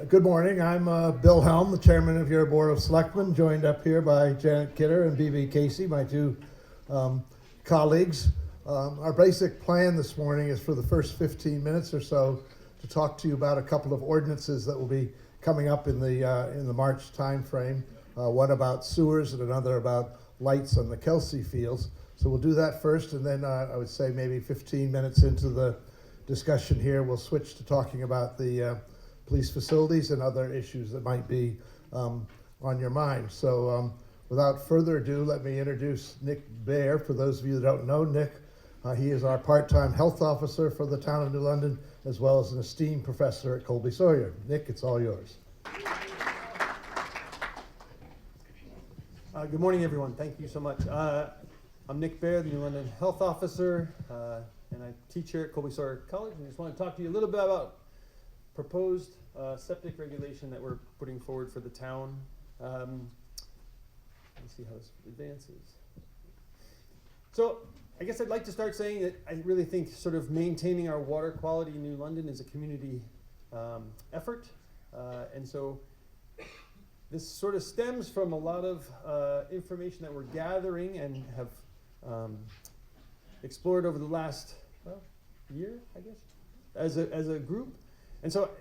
Good morning. I'm Bill Helm, the chairman of your Board of Selectmen, joined up here by Janet Kidder and B.B. Casey, my two colleagues. Our basic plan this morning is for the first 15 minutes or so to talk to you about a couple of ordinances that will be coming up in the March timeframe. One about sewers and another about lights on the Kelsey fields. So we'll do that first, and then I would say maybe 15 minutes into the discussion here, we'll switch to talking about the police facilities and other issues that might be on your mind. So without further ado, let me introduce Nick Baer. For those of you that don't know Nick, he is our part-time health officer for the town of New London, as well as an esteemed professor at Colby-Sawyer. Nick, it's all yours. Good morning, everyone. Thank you so much. I'm Nick Baer, the New London health officer, and I teach here at Colby-Sawyer College. And I just want to talk to you a little bit about proposed septic regulation that we're putting forward for the town. Let's see how this advances. So I guess I'd like to start saying that I really think sort of maintaining our water quality in New London is a community effort. And so this sort of stems from a lot of information that we're gathering and have explored over the last year, I guess, as a group. And so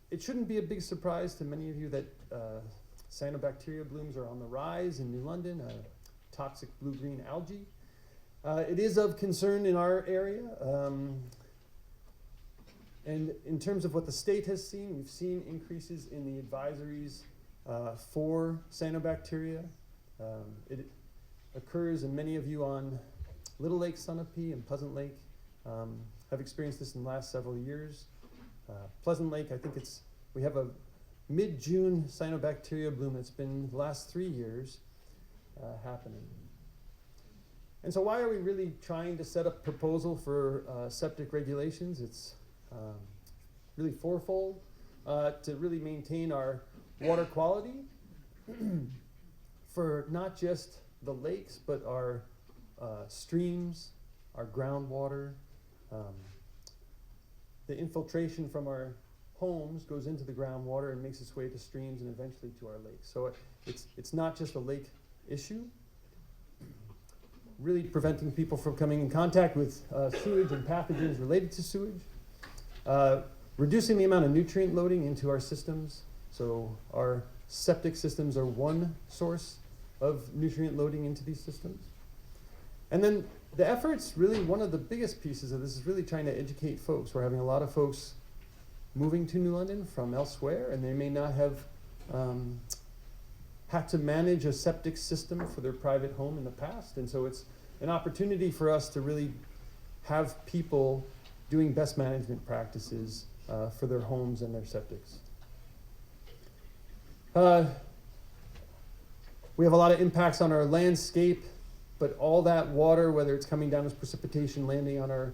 it shouldn't be a big surprise to many of you that cyanobacteria blooms are on the rise in New London, toxic blue-green algae. It is of concern in our area. And in terms of what the state has seen, we've seen increases in the advisories for cyanobacteria. It occurs, and many of you on Little Lake, Sunapee, and Pleasant Lake have experienced this in the last several years. Pleasant Lake, I think we have a mid-June cyanobacteria bloom that's been the last 3 years happening. And so why are we really trying to set up a proposal for septic regulations? It's really fourfold to really maintain our water quality for not just the lakes, but our streams, our groundwater. The infiltration from our homes goes into the groundwater and makes its way to streams and eventually to our lakes. So it's not just a lake issue. Really preventing people from coming in contact with sewage and pathogens related to sewage. Reducing the amount of nutrient loading into our systems. So our septic systems are one source of nutrient loading into these systems. And then the efforts, really one of the biggest pieces of this is really trying to educate folks. We're having a lot of folks moving to New London from elsewhere, and they may not have had to manage a septic system for their private home in the past. And so it's an opportunity for us to really have people doing best management practices for their homes and their septics. We have a lot of impacts on our landscape, but all that water, whether it's coming down as precipitation, landing on our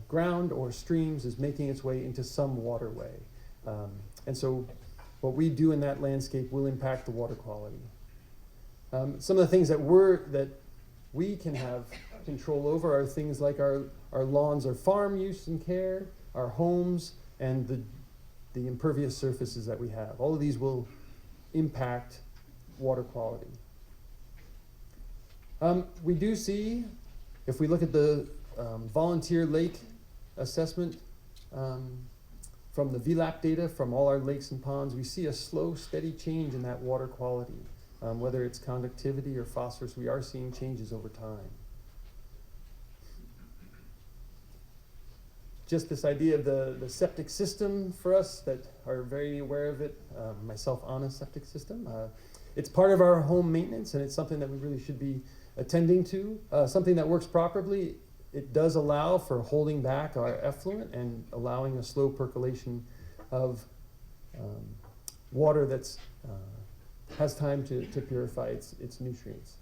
ground or streams, is making its way into some waterway. And so what we do in that landscape will impact the water quality. Some of the things that we can have control over are things like our lawns, our farm use and care, our homes, and the impervious surfaces that we have. All of these will impact water quality. We do see, if we look at the volunteer lake assessment from the VLAP data from all our lakes and ponds, we see a slow, steady change in that water quality. Whether it's conductivity or phosphorus, we are seeing changes over time. Just this idea of the septic system for us that are very aware of it, myself on a septic system. It's part of our home maintenance, and it's something that we really should be attending to. Something that works properly, it does allow for holding back our effluent and allowing a slow percolation of water that's has time to purify its nutrients.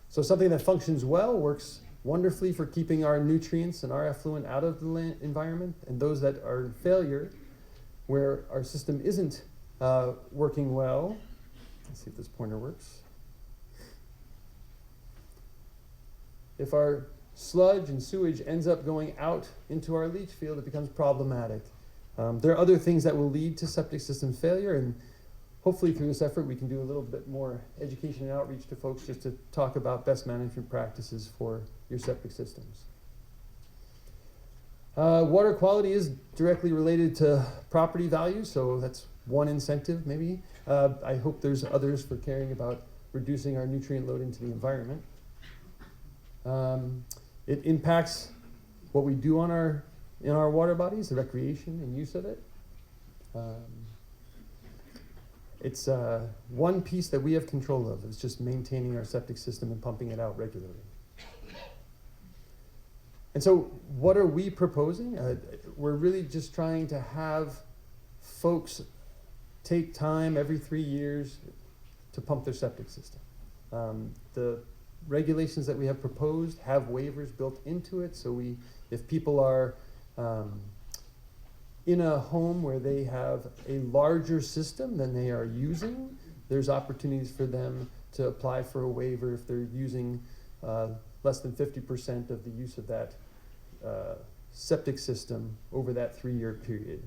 So something that functions well works wonderfully for keeping our nutrients and our effluent out of the environment, and those that are in failure, where our system isn't working well. Let's see if this pointer works. If our sludge and sewage ends up going out into our leach field, it becomes problematic. There are other things that will lead to septic system failure, and hopefully through this effort we can do a little bit more education and outreach to folks just to talk about best management practices for your septic systems. Water quality is directly related to property value, so that's one incentive maybe. I hope there's others for caring about reducing our nutrient load into the environment. It impacts what we do in our water bodies, the recreation and use of it. It's one piece that we have control of. It's just maintaining our septic system and pumping it out regularly. And so what are we proposing? We're really just trying to have folks take time every 3 years to pump their septic system. The regulations that we have proposed have waivers built into it, so if people are in a home where they have a larger system than they are using, there's opportunities for them to apply for a waiver if they're using less than 50% of the use of that septic system over that 3-year period.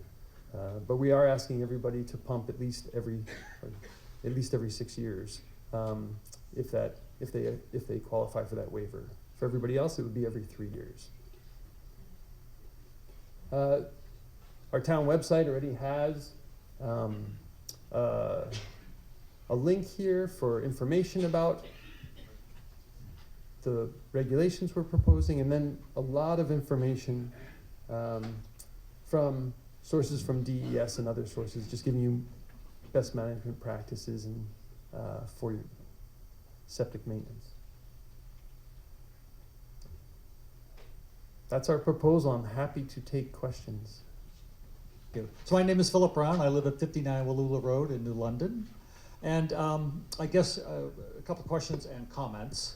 But we are asking everybody to pump at least every 6 years if they qualify for that waiver. For everybody else, it would be every 3 years. Our town website already has a link here for information about the regulations we're proposing, and then a lot of information from sources from DES and other sources, just giving you best management practices and for your septic maintenance. That's our proposal. I'm happy to take questions. So my name is Philip Brown. I live at 59 Wallula Road in New London. And I guess a couple of questions and comments.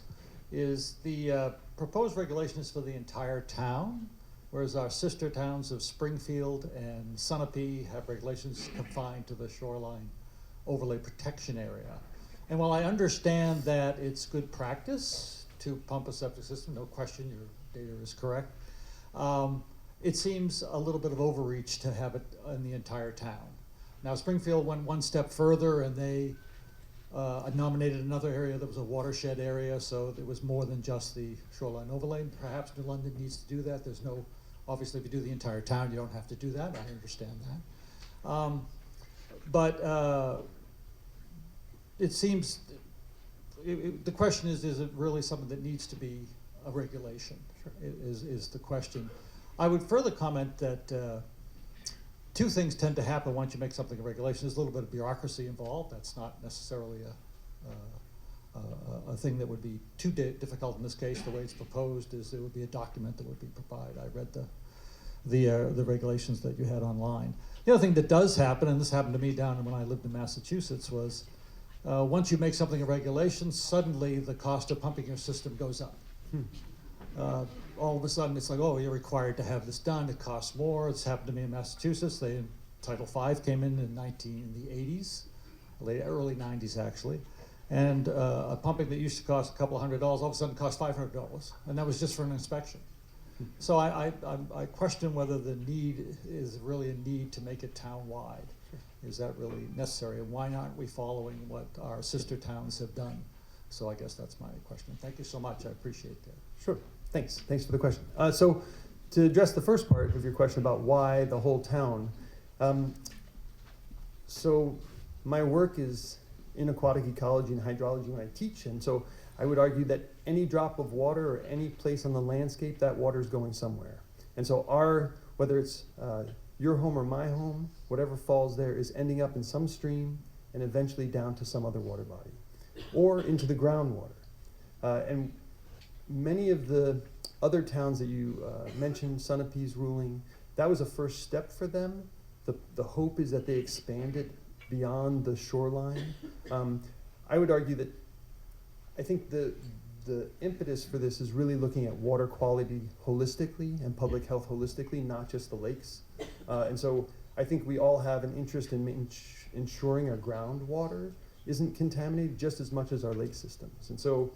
Is the proposed regulations for the entire town, whereas our sister towns of Springfield and Sunapee have regulations confined to the shoreline overlay protection area? And while I understand that it's good practice to pump a septic system, no question, your data is correct, it seems a little bit of overreach to have it in the entire town. Now, Springfield went one step further, and they nominated another area that was a watershed area, so it was more than just the shoreline overlay. Perhaps New London needs to do that. There's no, obviously, if you do the entire town, you don't have to do that. I understand that. But it seems, the question is it really something that needs to be a regulation? Sure. Is the question. I would further comment that two things tend to happen once you make something a regulation. There's a little bit of bureaucracy involved. That's not necessarily a thing that would be too difficult in this case. The way it's proposed is there would be a document that would be provided. I read the regulations that you had online. The other thing that does happen, and this happened to me down when I lived in Massachusetts, was once you make something a regulation, suddenly the cost of pumping your system goes up. All of a sudden it's like, oh, you're required to have this done. It costs more. It's happened to me in Massachusetts. Title V came in the 80s, early 90s actually. And a pumping that used to cost a couple $100 all of a sudden cost $500. And that was just for an inspection. So I question whether the need is really a need to make it town-wide. Is that really necessary? And why aren't we following what our sister towns have done? So I guess that's my question. Thank you so much. I appreciate that. Sure. Thanks. Thanks for the question. So to address the first part of your question about why the whole town, so my work is in aquatic ecology and hydrology when I teach, and so I would argue that any drop of water or any place on the landscape, that water is going somewhere. And so whether it's your home or my home, whatever falls there is ending up in some stream and eventually down to some other water body or into the groundwater. And many of the other towns that you mentioned, Sunapee's ruling, that was a first step for them. The hope is that they expand it beyond the shoreline. I would argue that I think the impetus for this is really looking at water quality holistically and public health holistically, not just the lakes. And so I think we all have an interest in ensuring our groundwater isn't contaminated just as much as our lake systems. And so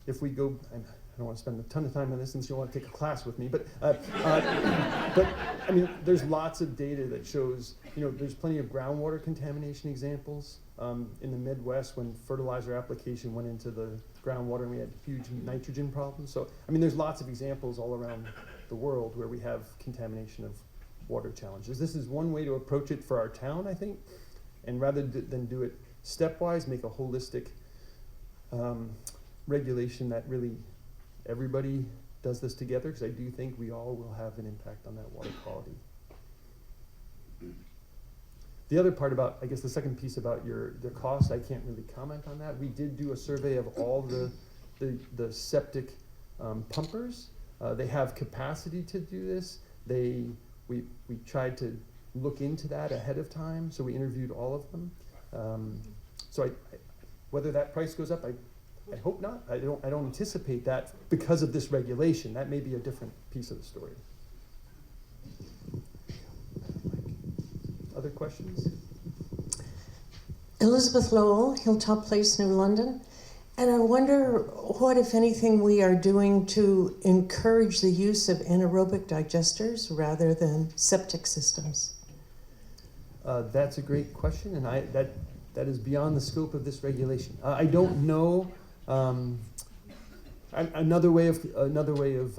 if we go, I don't want to spend a ton of time on this since you want to take a class with me, but I mean, there's lots of data that shows, there's plenty of groundwater contamination examples in the Midwest when fertilizer application went into the groundwater and we had huge nitrogen problems. So, I mean, there's lots of examples all around the world where we have contamination of water challenges. This is one way to approach it for our town, I think, and rather than do it stepwise, make a holistic regulation that really everybody does this together, because I do think we all will have an impact on that water quality. The other part about, I guess the second piece about the cost, I can't really comment on that. We did do a survey of all the septic pumpers. They have capacity to do this. We tried to look into that ahead of time, so we interviewed all of them. So whether that price goes up, I hope not. I don't anticipate that because of this regulation. That may be a different piece of the story. Other questions? Elizabeth Lowell, Hilltop Place, New London. And I wonder what, if anything, we are doing to encourage the use of anaerobic digesters rather than septic systems. That's a great question, and that is beyond the scope of this regulation. I don't know. Another way of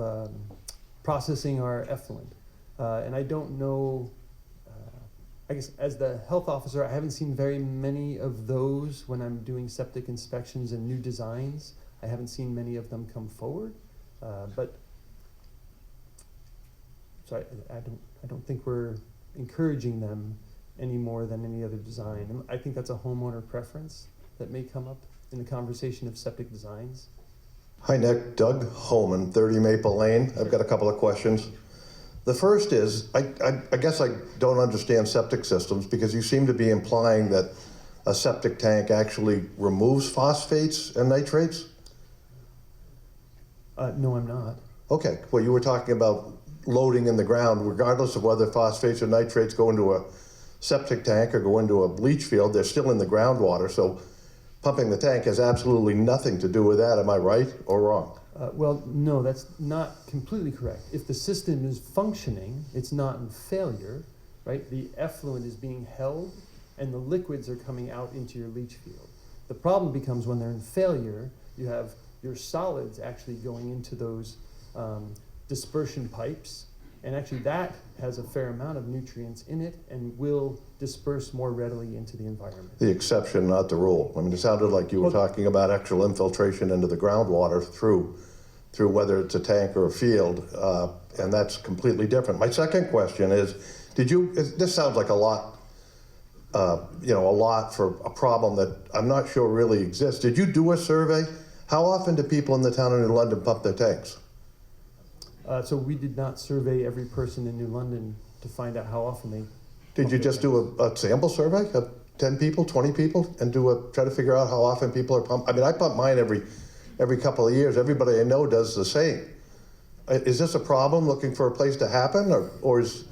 processing our effluent, and I don't know. I guess as the health officer, I haven't seen very many of those when I'm doing septic inspections and new designs. I haven't seen many of them come forward, but so I don't think we're encouraging them any more than any other design. And I think that's a homeowner preference that may come up in the conversation of septic designs. Hi, Nick. Doug Holman, 30 Maple Lane. I've got a couple of questions. The first is, I guess I don't understand septic systems because you seem to be implying that a septic tank actually removes phosphates and nitrates? No, I'm not. Okay, well, you were talking about loading in the ground, regardless of whether phosphates or nitrates go into a septic tank or go into a bleach field, they're still in the groundwater, so pumping the tank has absolutely nothing to do with that. Am I right or wrong? Well, no, that's not completely correct. If the system is functioning, it's not in failure, right? The effluent is being held and the liquids are coming out into your leach field. The problem becomes when they're in failure, you have your solids actually going into those dispersion pipes, and actually that has a fair amount of nutrients in it and will disperse more readily into the environment. The exception, not the rule. I mean, it sounded like you were talking about actual infiltration into the groundwater through whether it's a tank or a field, and that's completely different. My second question is, this sounds like a lot for a problem that I'm not sure really exists. Did you do a survey? How often do people in the town of New London pump their tanks? So we did not survey every person in New London to find out how often they. Did you just do a sample survey of 10 people, 20 people, and try to figure out how often people are pumping? I mean, I pump mine every couple of years. Everybody I know does the same. Is this a problem looking for a place to happen, or is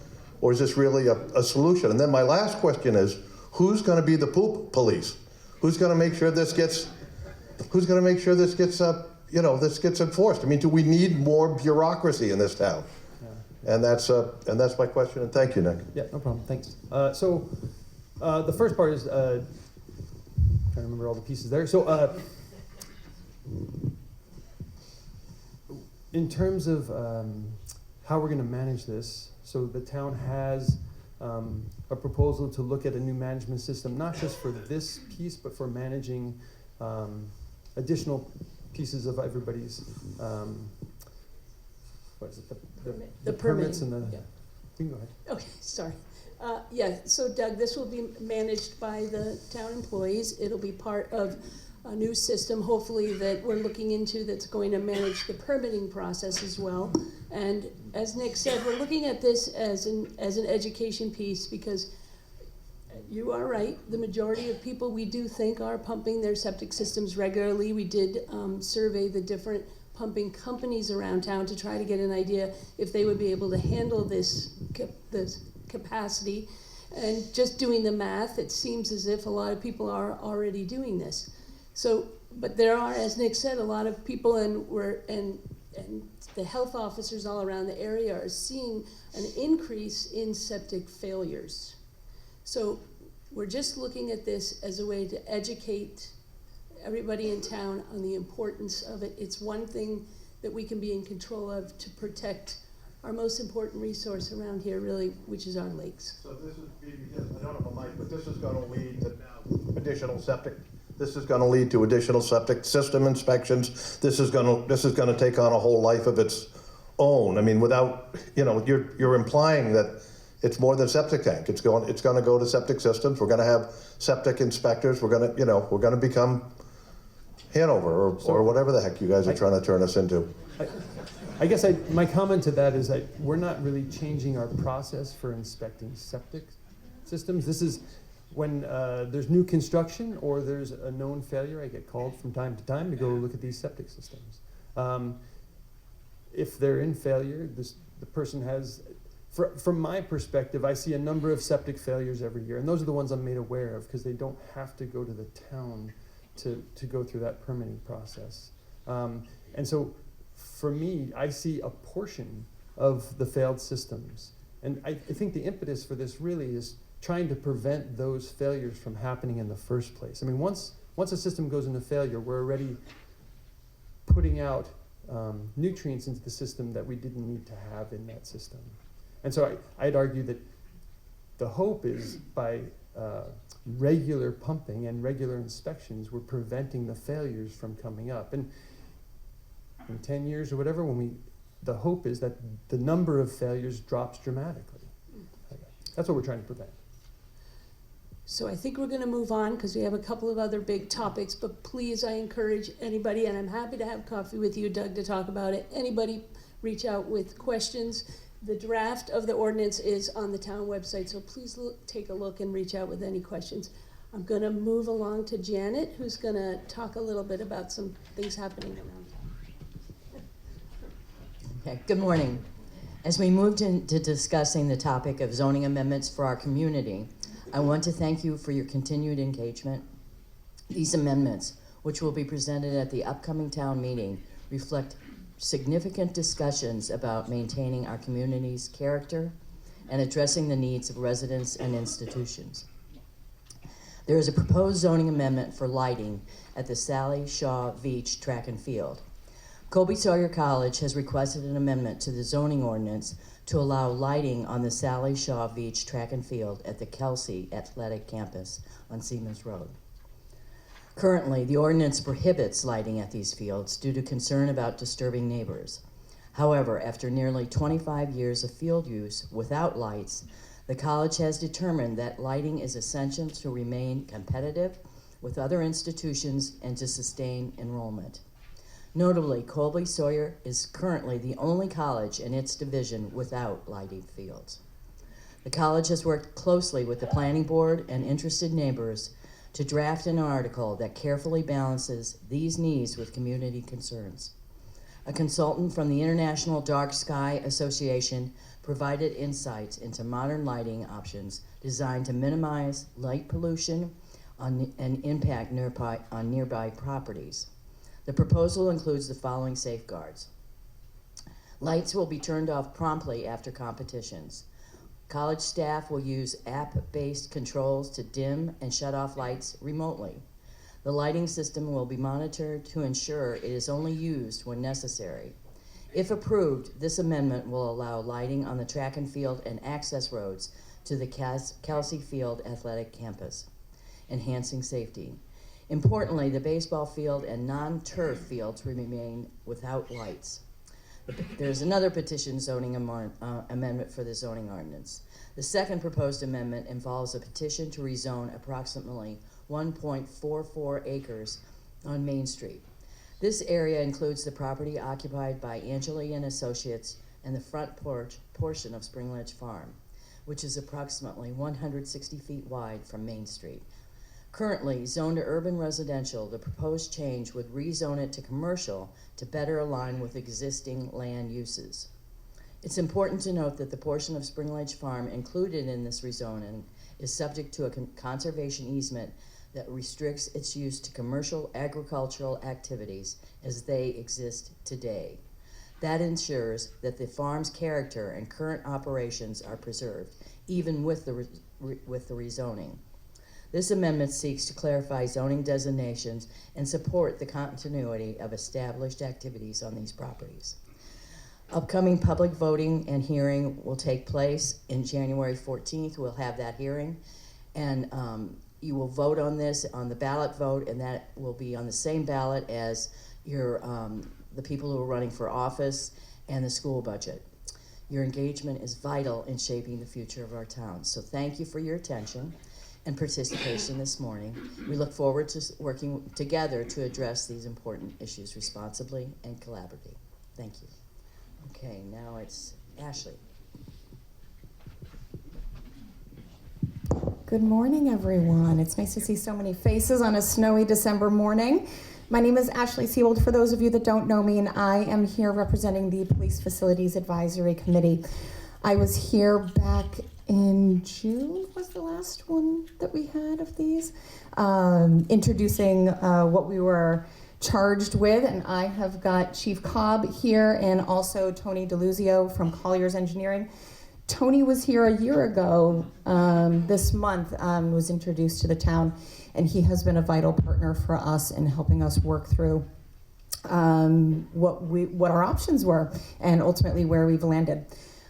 this really a solution? And then my last question is, who's going to be the poop police? Who's going to make sure this gets this gets enforced? I mean, do we need more bureaucracy in this town? Yeah. And that's my question. And thank you, Nick. Yeah, no problem. Thanks. So the first part is trying to remember all the pieces there. So in terms of how we're going to manage this, so the town has a proposal to look at a new management system, not just for this piece, but for managing additional pieces of everybody's, what is it, the permits and the, yeah. You can go ahead. Okay, sorry. So Doug, this will be managed by the town employees. It'll be part of a new system, hopefully, that we're looking into that's going to manage the permitting process as well. And as Nick said, we're looking at this as an education piece because you are right. The majority of people we do think are pumping their septic systems regularly. We did survey the different pumping companies around town to try to get an idea if they would be able to handle this capacity. And just doing the math, it seems as if a lot of people are already doing this. So, but there are, as Nick said, a lot of people, and and the health officers all around the area are seeing an increase in septic failures. So we're just looking at this as a way to educate everybody in town on the importance of it. It's one thing that we can be in control of to protect our most important resource around here, really, which is our lakes. So this is, I don't have a mic, but this is gonna lead to additional septic. This is gonna lead to additional septic system inspections. This is gonna take on a whole life of its own. I mean, without, you're implying that it's more than septic tank. It's gonna go to septic systems. We're gonna have septic inspectors. We're gonna become Hanover or whatever the heck you guys are trying to turn us into. I guess my comment to that is that we're not really changing our process for inspecting septic systems. This is when there's new construction or there's a known failure, I get called from time to time to go look at these septic systems. If they're in failure, the person has, from my perspective, I see a number of septic failures every year, and those are the ones I'm made aware of because they don't have to go to the town to go through that permitting process. And so for me, I see a portion of the failed systems. And I think the impetus for this really is trying to prevent those failures from happening in the first place. I mean, once a system goes into failure, we're already putting out nutrients into the system that we didn't need to have in that system. And so I'd argue that the hope is by regular pumping and regular inspections, we're preventing the failures from coming up. And in 10 years or whatever, the hope is that the number of failures drops dramatically. That's what we're trying to prevent. So I think we're going to move on because we have a couple of other big topics, but please, I encourage anybody, and I'm happy to have coffee with you, Doug, to talk about it. Anybody reach out with questions. The draft of the ordinance is on the town website, so please take a look and reach out with any questions. I'm going to move along to Janet, who's going to talk a little bit about some things happening around town. Okay, good morning. As we moved into discussing the topic of zoning amendments for our community, I want to thank you for your continued engagement. These amendments, which will be presented at the upcoming town meeting, reflect significant discussions about maintaining our community's character and addressing the needs of residents and institutions. There is a proposed zoning amendment for lighting at the Sally Shaw Beach Track and Field. Colby-Sawyer College has requested an amendment to the zoning ordinance to allow lighting on the Sally Shaw Beach Track and Field at the Kelsey Athletic Campus on Siemens Road. Currently, the ordinance prohibits lighting at these fields due to concern about disturbing neighbors. However, after nearly 25 years of field use without lights, the college has determined that lighting is essential to remain competitive with other institutions and to sustain enrollment. Notably, Colby-Sawyer is currently the only college in its division without lighting fields. The college has worked closely with the planning board and interested neighbors to draft an article that carefully balances these needs with community concerns. A consultant from the International Dark Sky Association provided insights into modern lighting options designed to minimize light pollution and impact on nearby properties. The proposal includes the following safeguards. Lights will be turned off promptly after competitions. College staff will use app-based controls to dim and shut off lights remotely. The lighting system will be monitored to ensure it is only used when necessary. If approved, this amendment will allow lighting on the track and field and access roads to the Kelsey Field Athletic Campus, enhancing safety. Importantly, the baseball field and non-turf fields remain without lights. There's another petition zoning amendment for the zoning ordinance. The second proposed amendment involves a petition to rezone approximately 1.44 acres on Main Street. This area includes the property occupied by Angeli and Associates and the front portion of Spring Ledge Farm, which is approximately 160 feet wide from Main Street. Currently zoned to urban residential, the proposed change would rezone it to commercial to better align with existing land uses. It's important to note that the portion of Spring Ledge Farm included in this rezoning is subject to a conservation easement that restricts its use to commercial agricultural activities as they exist today. That ensures that the farm's character and current operations are preserved, even with the rezoning. This amendment seeks to clarify zoning designations and support the continuity of established activities on these properties. Upcoming public voting and hearing will take place in January 14th. We'll have that hearing, and you will vote on this on the ballot vote, and that will be on the same ballot as your the people who are running for office and the school budget. Your engagement is vital in shaping the future of our town. So thank you for your attention and participation this morning. We look forward to working together to address these important issues responsibly and collaboratively. Thank you. Okay, now it's Ashley. Good morning, everyone. It's nice to see so many faces on a snowy December morning. My name is Ashley Seawold, for those of you that don't know me, and I am here representing the Police Facilities Advisory Committee. I was here back in June, was the last one that we had of these, introducing what we were charged with, and I have got Chief Cobb here and also Tony DeLuzio from Collier's Engineering. Tony was here a year ago this month, was introduced to the town, and he has been a vital partner for us in helping us work through what our options were and ultimately where we've landed.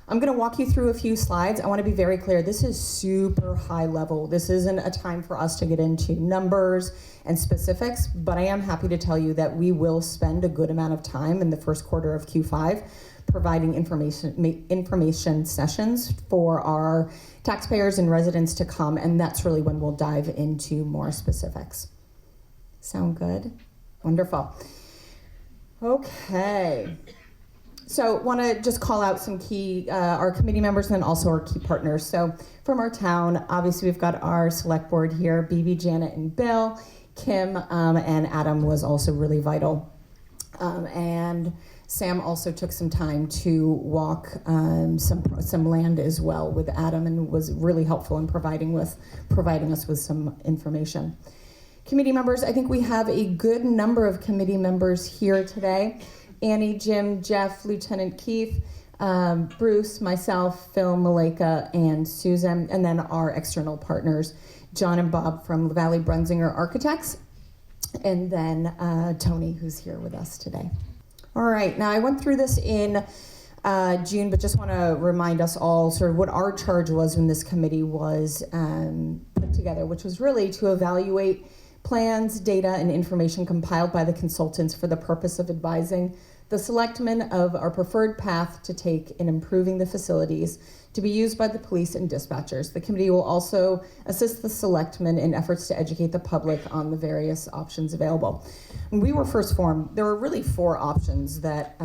I'm going to walk you through a few slides. I want to be very clear. This is super high level. This isn't a time for us to get into numbers and specifics, but I am happy to tell you that we will spend a good amount of time in the first quarter of Q5 providing information sessions for our taxpayers and residents to come, and that's really when we'll dive into more specifics. Sound good? Wonderful. Okay. So want to just call out some key, our committee members and then also our key partners. So from our town, obviously we've got our select board here, BB, Janet, and Bill. Kim and Adam was also really vital. And Sam also took some time to walk some land as well with Adam and was really helpful in providing us with some information. Committee members, I think we have a good number of committee members here today. Annie, Jim, Jeff, Lieutenant Keith, Bruce, myself, Phil, Maleka, and Susan, and then our external partners, John and Bob from Valley Brunzinger Architects, and then Tony, who's here with us today. All right, now I went through this in June, but just want to remind us all sort of what our charge was when this committee was put together, which was really to evaluate plans, data, and information compiled by the consultants for the purpose of advising the selectmen of our preferred path to take in improving the facilities to be used by the police and dispatchers. The committee will also assist the selectmen in efforts to educate the public on the various options available. When we were first formed, there were really 4 options that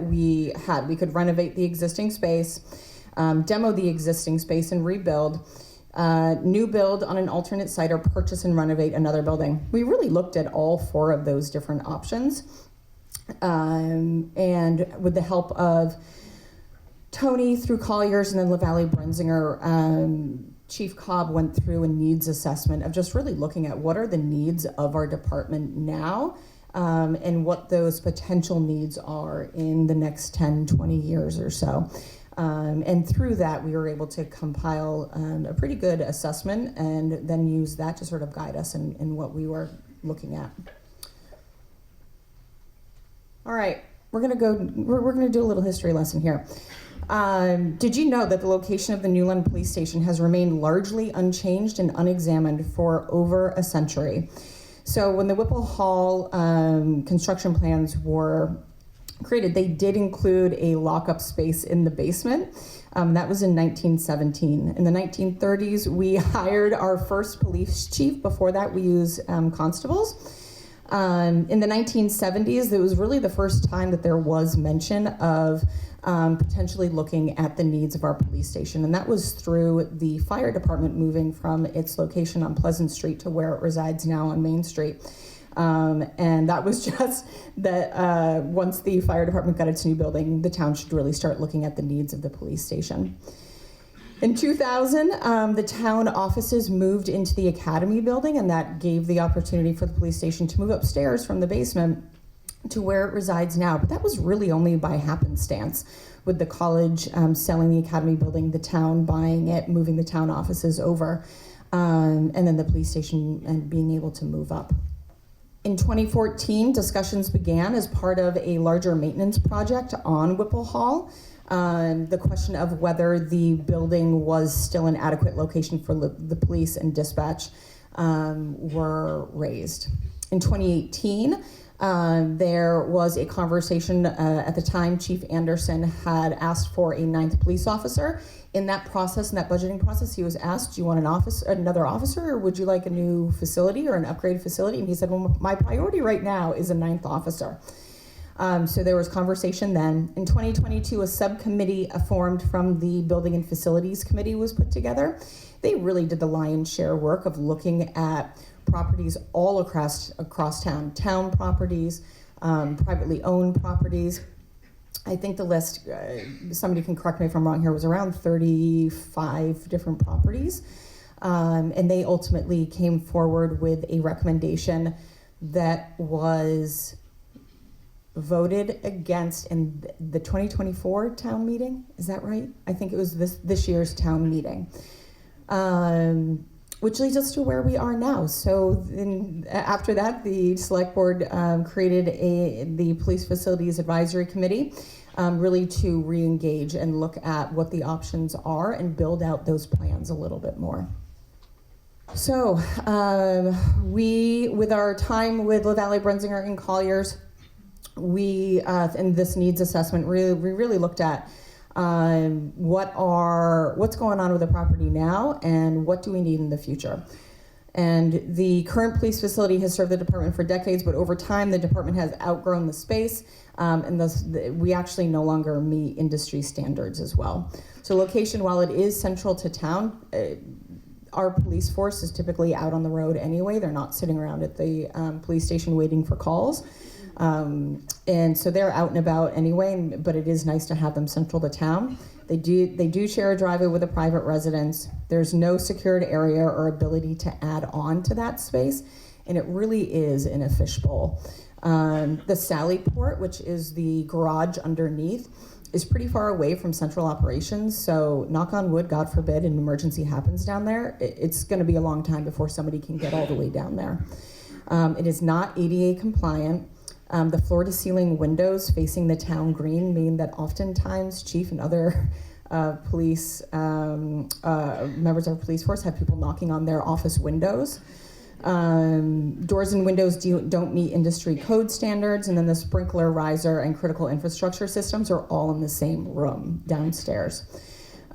we had. We could renovate the existing space, demo the existing space and rebuild, new build on an alternate site, or purchase and renovate another building. We really looked at all 4 of those different options. And with the help of Tony through Collier's and then LaValle Brunzinger, Chief Cobb went through a needs assessment of just really looking at what are the needs of our department now, and what those potential needs are in the next 10, 20 years or so. And through that, we were able to compile a pretty good assessment and then use that to sort of guide us in what we were looking at. All right, we're gonna do a little history lesson here. Did you know that the location of the New London Police Station has remained largely unchanged and unexamined for over a century? So when the Whipple Hall construction plans were created, they did include a lockup space in the basement. That was in 1917. In the 1930s, we hired our first police chief. Before that, we used constables. In the 1970s, it was really the first time that there was mention of potentially looking at the needs of our police station, and that was through the fire department moving from its location on Pleasant Street to where it resides now on Main Street. And that was just that once the fire department got its new building, the town should really start looking at the needs of the police station. In 2000, the town offices moved into the Academy building, and that gave the opportunity for the police station to move upstairs from the basement to where it resides now. But that was really only by happenstance, with the college selling the academy building, the town buying it, moving the town offices over, and then the police station and being able to move up. In 2014, discussions began as part of a larger maintenance project on Whipple Hall. The question of whether the building was still an adequate location for the police and dispatch were raised. In 2018, there was a conversation. At the time, Chief Anderson had asked for a 9th police officer. In that process, in that budgeting process, he was asked, do you want another officer, or would you like a new facility or an upgraded facility? And he said, well, my priority right now is a 9th officer. So there was conversation then. In 2022, a subcommittee formed from the Building and Facilities Committee was put together. They really did the lion's share work of looking at properties all across town properties, privately owned properties. I think the list, somebody can correct me if I'm wrong here, was around 35 different properties. And they ultimately came forward with a recommendation that was voted against in the 2024 town meeting. Is that right? I think it was this year's town meeting. Which leads us to where we are now. So after that, the select board created the Police Facilities Advisory Committee, really to re-engage and look at what the options are and build out those plans a little bit more. So we, with our time with LaValle, Brensinger, and Colliers, we, in this needs assessment, we really looked at what's going on with the property now and what do we need in the future. And the current police facility has served the department for decades, but over time the department has outgrown the space, and thus we actually no longer meet industry standards as well. So location, while it is central to town, our police force is typically out on the road anyway. They're not sitting around at the police station waiting for calls. And so they're out and about anyway, but it is nice to have them central to town. They do share a driveway with a private residence. There's no secured area or ability to add on to that space, and it really is in a fishbowl. The Sally Port, which is the garage underneath, is pretty far away from central operations, so knock on wood, God forbid, an emergency happens down there, it's gonna be a long time before somebody can get all the way down there. It is not ADA compliant. The floor-to-ceiling windows facing the town green mean that oftentimes chief and other police members of our police force have people knocking on their office windows. Doors and windows don't meet industry code standards, and then the sprinkler, riser, and critical infrastructure systems are all in the same room downstairs.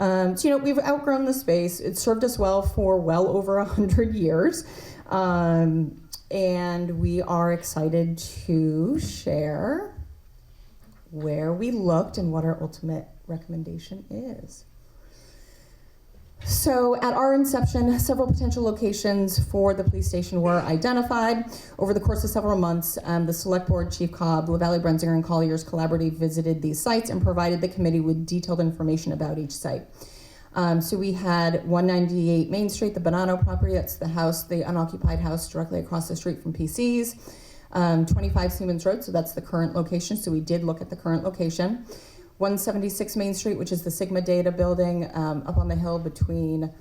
So, we've outgrown the space. It served us well for well over 100 years. And we are excited to share where we looked and what our ultimate recommendation is. So at our inception, several potential locations for the police station were identified. Over the course of several months, the Select Board, Chief Cobb, LaValle, Brensinger, and Colliers collaboratively visited these sites and provided the committee with detailed information about each site. So we had 198 Main Street, the Bonanno property, that's the house, the unoccupied house directly across the street from PC's. 25 Siemens Road, so that's the current location, so we did look at the current location. 176 Main Street, which is the Sigma Data building up on the hill between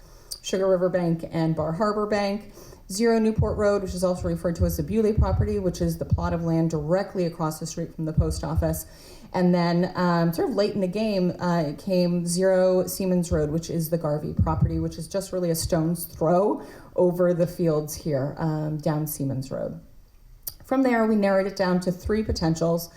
Sugar River Bank and Bar Harbor Bank. 0 Newport Road, which is also referred to as the Bewley property, which is the plot of land directly across the street from the post office. And then sort of late in the game came 0 Siemens Road, which is the Garvey property, which is just really a stone's throw over the fields here down Siemens Road. From there, we narrowed it down to 3 potentials,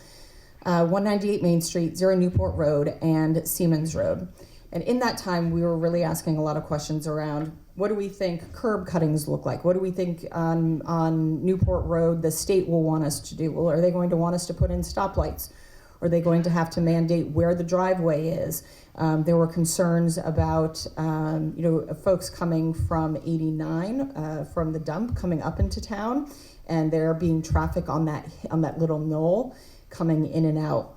198 Main Street, 0 Newport Road, and Siemens Road. And in that time, we were really asking a lot of questions around, what do we think curb cuttings look like? What do we think on Newport Road the state will want us to do? Well, are they going to want us to put in stoplights? Are they going to have to mandate where the driveway is? There were concerns about folks coming from 89 from the dump coming up into town, and there being traffic on that little knoll coming in and out.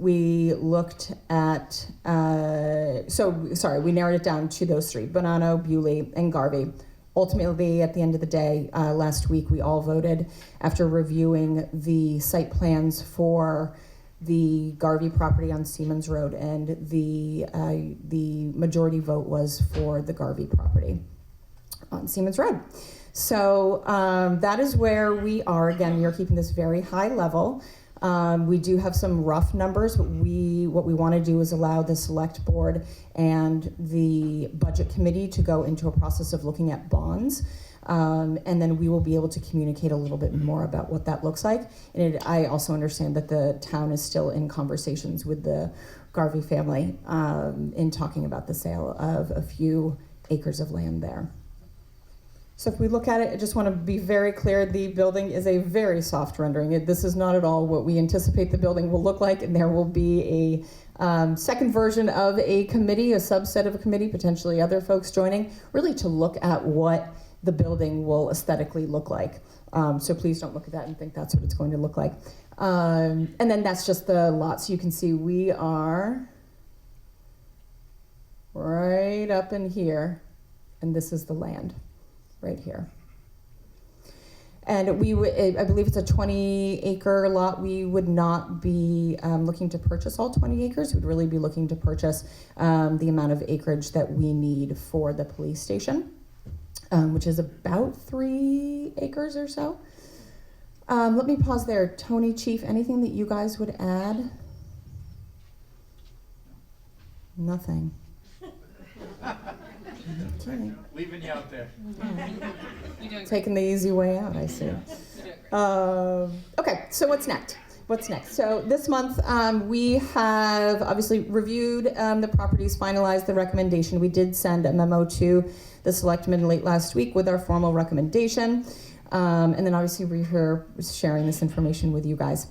We looked at we narrowed it down to those 3: Bonanno, Bewley, and Garvey. ultimately, at the end of the day, last week we all voted after reviewing the site plans for the Garvey property on Siemens Road, and the majority vote was for the Garvey property on Siemens Road. So that is where we are. Again, we are keeping this very high level. We do have some rough numbers, but what we want to do is allow the select board and the budget committee to go into a process of looking at bonds. And then we will be able to communicate a little bit more about what that looks like. And I also understand that the town is still in conversations with the Garvey family in talking about the sale of a few acres of land there. So if we look at it, I just want to be very clear, the building is a very soft rendering. This is not at all what we anticipate the building will look like, and there will be a second version of a committee, a subset of a committee, potentially other folks joining, really to look at what the building will aesthetically look like. So please don't look at that and think that's what it's going to look like. And then that's just the lot. So you can see we are right up in here, and this is the land right here. And I believe it's a 20-acre lot. We would not be looking to purchase all 20 acres. We'd really be looking to purchase the amount of acreage that we need for the police station, which is about 3 acres or so. Let me pause there. Tony, Chief, anything that you guys would add? Nothing. Okay. Leaving you out there. Taking the easy way out, I see. Okay, so what's next? So this month we have obviously reviewed the properties, finalized the recommendation. We did send a memo to the selectmen late last week with our formal recommendation. And then obviously we're here sharing this information with you guys.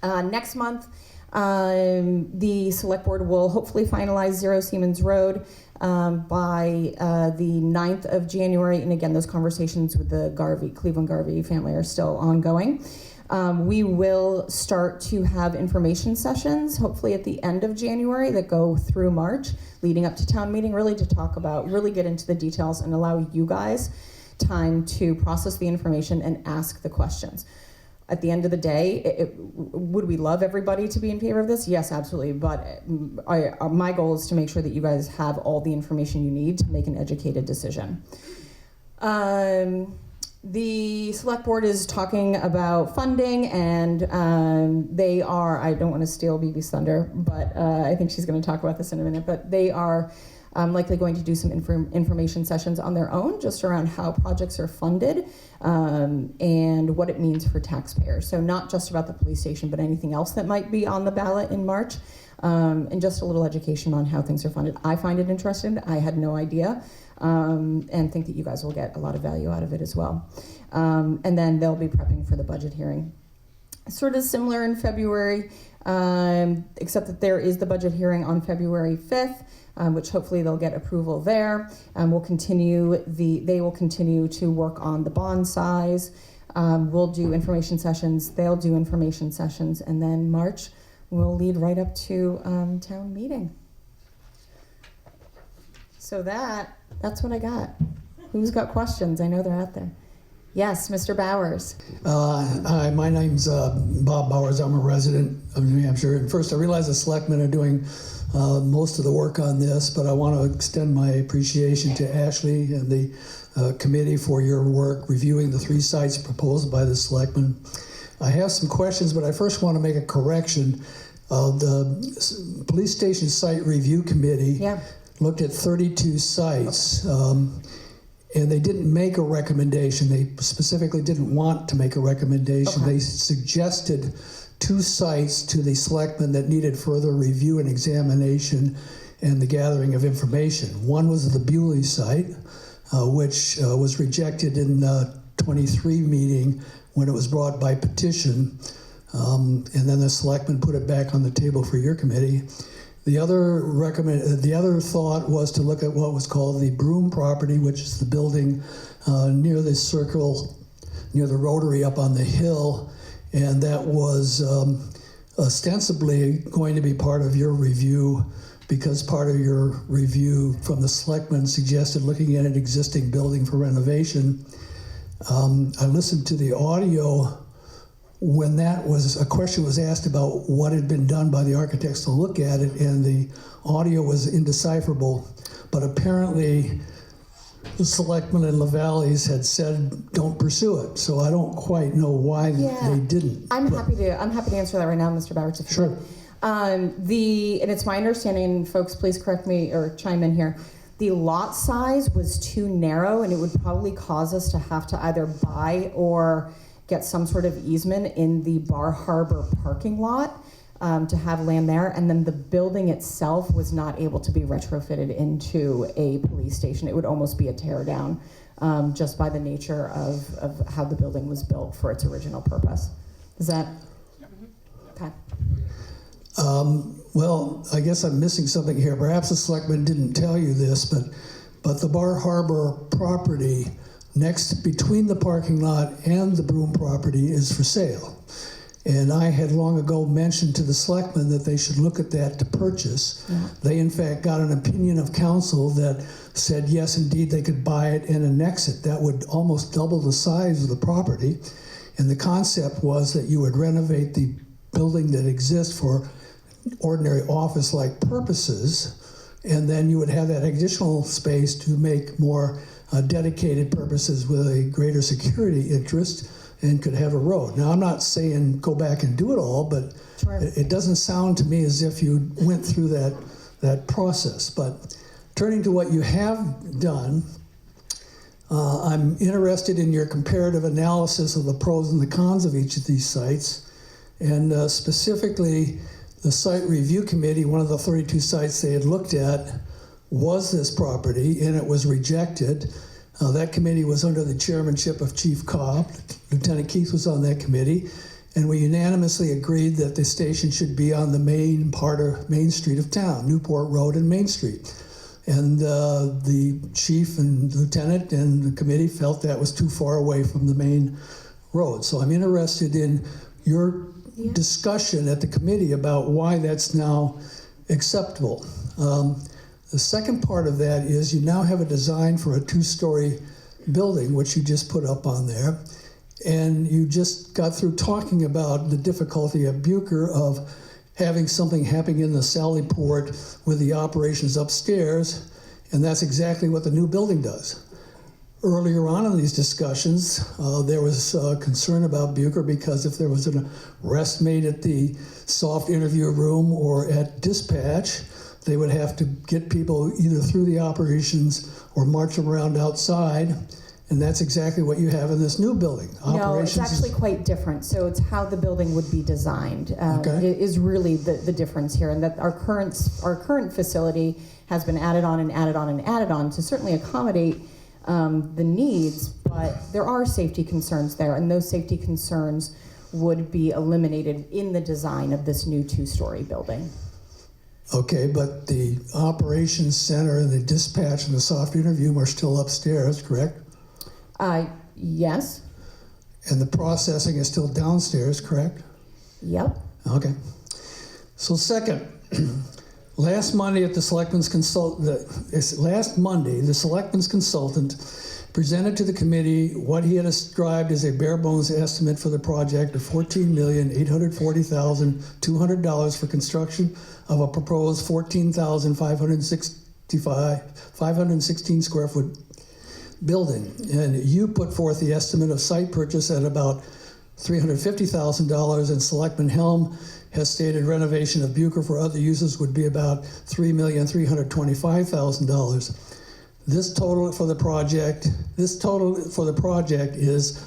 Next month, the select board will hopefully finalize 0 Siemens Road by the 9th of January. And again, those conversations with the Cleveland Garvey family are still ongoing. We will start to have information sessions, hopefully at the end of January, that go through March, leading up to town meeting, really to talk about, really get into the details and allow you guys time to process the information and ask the questions. At the end of the day, would we love everybody to be in favor of this? Yes, absolutely. But my goal is to make sure that you guys have all the information you need to make an educated decision. The select board is talking about funding, and they are, I don't want to steal BB's thunder, but I think she's going to talk about this in a minute, but they are likely going to do some information sessions on their own, just around how projects are funded and what it means for taxpayers. So not just about the police station, but anything else that might be on the ballot in March, and just a little education on how things are funded. I find it interesting. I had no idea, and think that you guys will get a lot of value out of it as well. And then they'll be prepping for the budget hearing. Sort of similar in February, except that there is the budget hearing on February 5th. Which hopefully they'll get approval there. They will continue to work on the bond size. We'll do information sessions, they'll do information sessions, and then March will lead right up to town meeting. So that's what I got. Who's got questions? I know they're out there. Yes, Mr. Bowers. Hi, my name's Bob Bowers. I'm a resident of New Hampshire. And first, I realize the selectmen are doing most of the work on this, but I want to extend my appreciation to Ashley and the committee for your work reviewing the 3 sites proposed by the selectmen. I have some questions, but I first want to make a correction. The Police Station Site Review Committee looked at 32 sites. And they didn't make a recommendation. They specifically didn't want to make a recommendation. Okay. They suggested 2 sites to the selectmen that needed further review and examination and the gathering of information. One was the Bewley site, which was rejected in the 23 meeting when it was brought by petition. And then the selectmen put it back on the table for your committee. The other thought was to look at what was called the Broom property, which is the building near the circle, near the Rotary up on the hill, and that was ostensibly going to be part of your review because part of your review from the selectmen suggested looking at an existing building for renovation. I listened to the audio when a question was asked about what had been done by the architects to look at it, and the audio was indecipherable. But apparently, the selectmen in LaValleys had said don't pursue it. So I don't quite know why they didn't. I'm happy to answer that right now, Mr. Bowers. If you Sure. would. And it's my understanding, folks, please correct me or chime in here. The lot size was too narrow, and it would probably cause us to have to either buy or get some sort of easement in the Bar Harbor parking lot to have land there. And then the building itself was not able to be retrofitted into a police station. It would almost be a tear down just by the nature of how the building was built for its original purpose. Is that? Okay. Well, I guess I'm missing something here. Perhaps the selectmen didn't tell you this, but the Bar Harbor property next between the parking lot and the Broom property is for sale. And I had long ago mentioned to the selectmen that they should look at that to purchase. Yeah. They in fact got an opinion of council that said yes, indeed, they could buy it and annex it. That would almost double the size of the property. And the concept was that you would renovate the building that exists for ordinary office-like purposes, and then you would have that additional space to make more dedicated purposes with a greater security interest, and could have a road. Now, I'm not saying go back and do it all, but Sure. it doesn't sound to me as if you went through that process. But turning to what you have done, I'm interested in your comparative analysis of the pros and the cons of each of these sites, and specifically the site review committee, one of the 32 sites they had looked at was this property, and it was rejected. That committee was under the chairmanship of Chief Cobb. Lieutenant Keith was on that committee, and we unanimously agreed that the station should be on the main part of Main Street of town, Newport Road and Main Street. And the chief and lieutenant and the committee felt that was too far away from the main road. So I'm interested in your discussion at the committee about why that's now acceptable. The second part of that is you now have a design for a 2-story building, which you just put up on there. And you just got through talking about the difficulty at Bucher of having something happening in the Sally Port with the operations upstairs, and that's exactly what the new building does. Earlier on in these discussions, there was concern about Bucher because if there was an arrest made at the soft interview room or at dispatch, they would have to get people either through the operations or march them around outside, and that's exactly what you have in this new building. No, it's actually quite different. So it's how the building would be designed is really the difference here, and that our current facility has been added on and added on and added on to certainly accommodate the needs, but there are safety concerns there, and those safety concerns would be eliminated in the design of this new 2-story building. Okay, but the operations center and the dispatch and the soft interview are still upstairs, correct? Yes. And the processing is still downstairs, correct? Yep. Okay. So second, last Monday the selectmen's consultant presented to the committee what he had described as a bare bones estimate for the project of $14,840,200 for construction of a proposed 14,516 square foot building. And you put forth the estimate of site purchase at about $350,000, and Selectman Helm has stated renovation of Bucher for other uses would be about $3,325,000. This total for the project is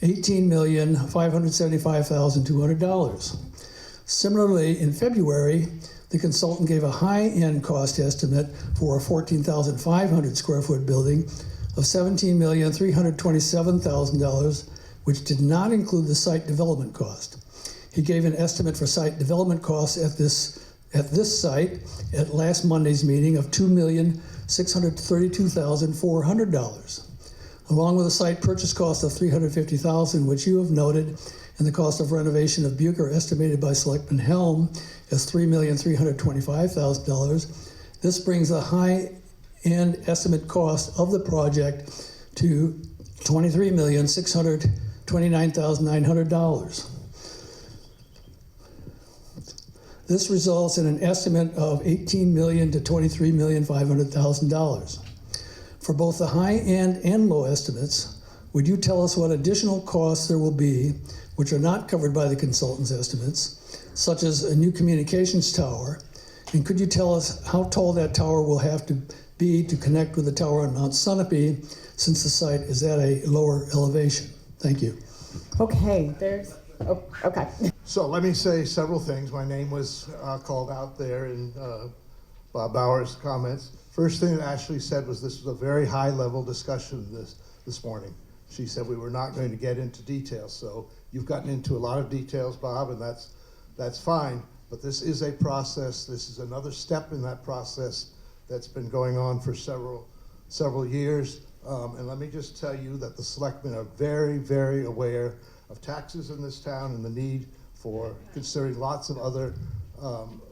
$18,575,200. Similarly, in February, the consultant gave a high-end cost estimate for a 14,500 square foot building of $17,327,000, which did not include the site development cost. He gave an estimate for site development costs at this site at last Monday's meeting of $2,632,400, along with a site purchase cost of $350,000, which you have noted, and the cost of renovation of Bucher, estimated by Selectman Helm, as $3,325,000. This brings the high-end estimate cost of the project to $23,629,900. This results in an estimate of $18 million to $23,500,000. For both the high-end and low estimates, would you tell us what additional costs there will be, which are not covered by the consultant's estimates, such as a new communications tower? And could you tell us how tall that tower will have to be to connect with the tower on Mount Sunapee, since the site is at a lower elevation? Thank you. Okay, okay. So let me say several things. My name was called out there in Bob Bauer's comments. First thing that Ashley said was this was a very high-level discussion this morning. She said we were not going to get into details. So you've gotten into a lot of details, Bob, and that's fine. But this is a process. This is another step in that process that's been going on for several years. And let me just tell you that the selectmen are very, very aware of taxes in this town and the need for considering lots of other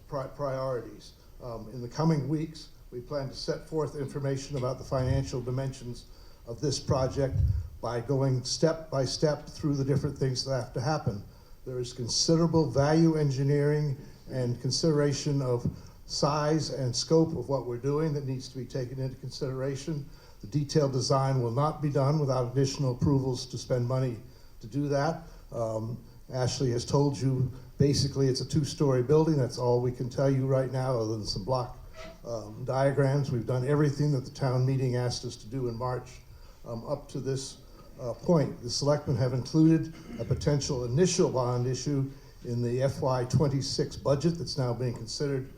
priorities. In the coming weeks, we plan to set forth information about the financial dimensions of this project by going step by step through the different things that have to happen. There is considerable value engineering and consideration of size and scope of what we're doing that needs to be taken into consideration. The detailed design will not be done without additional approvals to spend money to do that. Ashley has told you basically it's a two-story building. That's all we can tell you right now, other than some block diagrams. We've done everything that the town meeting asked us to do in March up to this point. The selectmen have included a potential initial bond issue in the FY26 budget that's now being considered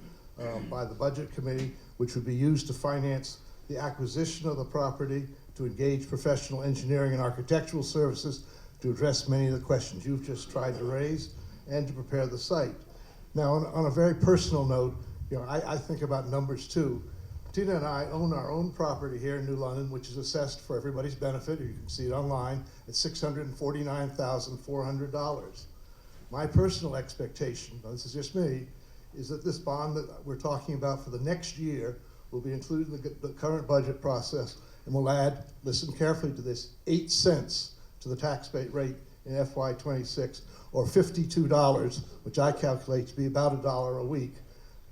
by the budget committee, which would be used to finance the acquisition of the property, to engage professional engineering and architectural services to address many of the questions you've just tried to raise, and to prepare the site. Now, on a very personal note, I think about numbers too. Tina and I own our own property here in New London, which is assessed for everybody's benefit. You can see it online at $649,400. My personal expectation, this is just me, is that this bond that we're talking about for the next year will be included in the current budget process and will add, listen carefully to this, 8 cents to the tax rate in FY26, or $52, which I calculate to be about $1 a week,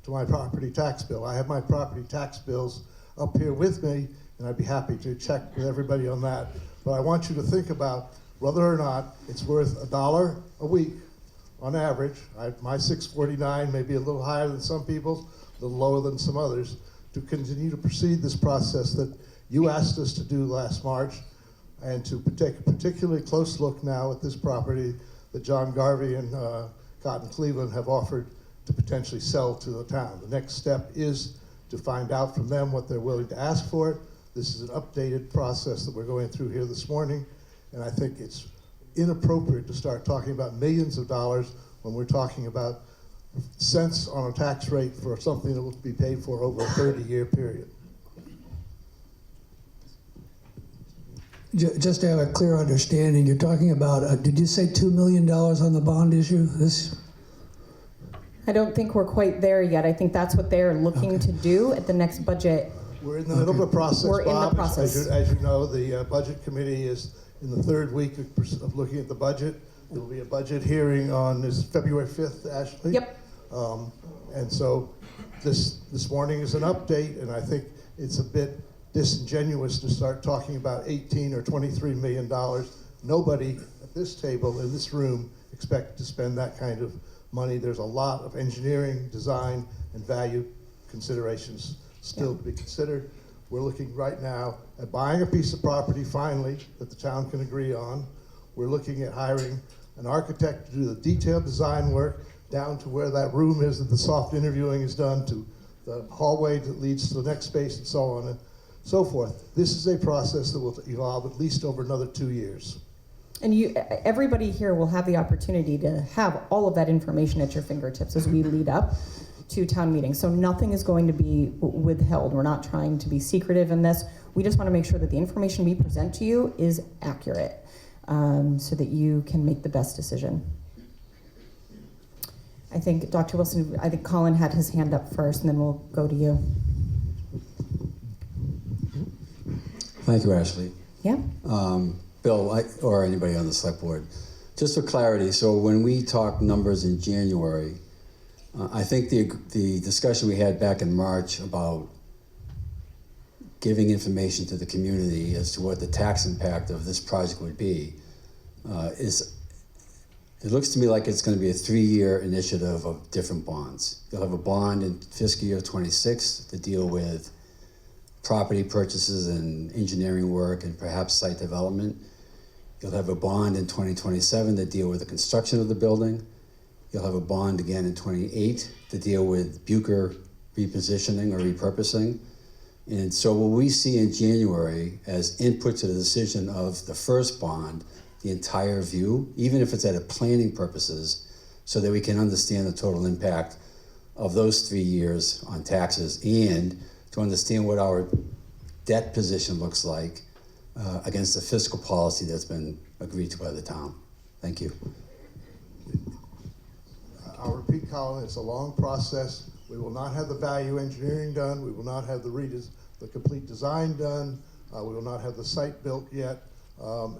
to my property tax bill. I have my property tax bills up here with me, and I'd be happy to check with everybody on that. But I want you to think about whether or not it's worth $1 a week on average. My $649 may be a little higher than some people's, a little lower than some others, to continue to proceed this process that you asked us to do last March, and to take a particularly close look now at this property that John Garvey and Cotton Cleveland have offered to potentially sell to the town. The next step is to find out from them what they're willing to ask for it. This is an updated process that we're going through here this morning, and I think it's inappropriate to start talking about millions of dollars when we're talking about cents on a tax rate for something that will be paid for over a 30-year period. Just to have a clear understanding, you're talking about, did you say $2 million on the bond issue? I don't think we're quite there yet. I think that's what they're looking to do at the next budget. We're in the middle of the process, We're Bob. in the process. As you know, the budget committee is in the third week of looking at the budget. There will be a budget hearing on February 5th, Ashley. Yep. And so this morning is an update, and I think it's a bit disingenuous to start talking about $18 or $23 million. Nobody at this table in this room expects to spend that kind of money. There's a lot of engineering, design, and value considerations still to be considered. We're looking right now at buying a piece of property finally that the town can agree on. We're looking at hiring an architect to do the detailed design work down to where that room is that the soft interviewing is done, to the hallway that leads to the next space, and so on and so forth. This is a process that will evolve at least over another 2 years. And everybody here will have the opportunity to have all of that information at your fingertips as we lead up to town meeting. So nothing is going to be withheld. We're not trying to be secretive in this. We just want to make sure that the information we present to you is accurate. so that you can make the best decision. I think Dr. Wilson, I think Colin had his hand up first, and then we'll go to you. Thank you, Ashley. Yeah. Bill, or anybody on the select board, just for clarity, so when we talk numbers in January, I think the discussion we had back in March about giving information to the community as to what the tax impact of this project would be it looks to me like it's going to be a 3-year initiative of different bonds. You'll have a bond in fiscal year 26 to deal with property purchases and engineering work and perhaps site development. You'll have a bond in 2027 to deal with the construction of the building. You'll have a bond again in 28 to deal with Bucher repositioning or repurposing. And so what we see in January as input to the decision of the first bond, the entire view, even if it's at a planning purposes, so that we can understand the total impact of those 3 years on taxes and to understand what our debt position looks like against the fiscal policy that's been agreed to by the town. Thank you. I'll repeat, Colin, it's a long process. We will not have the value engineering done. We will not have the complete design done. We will not have the site built yet,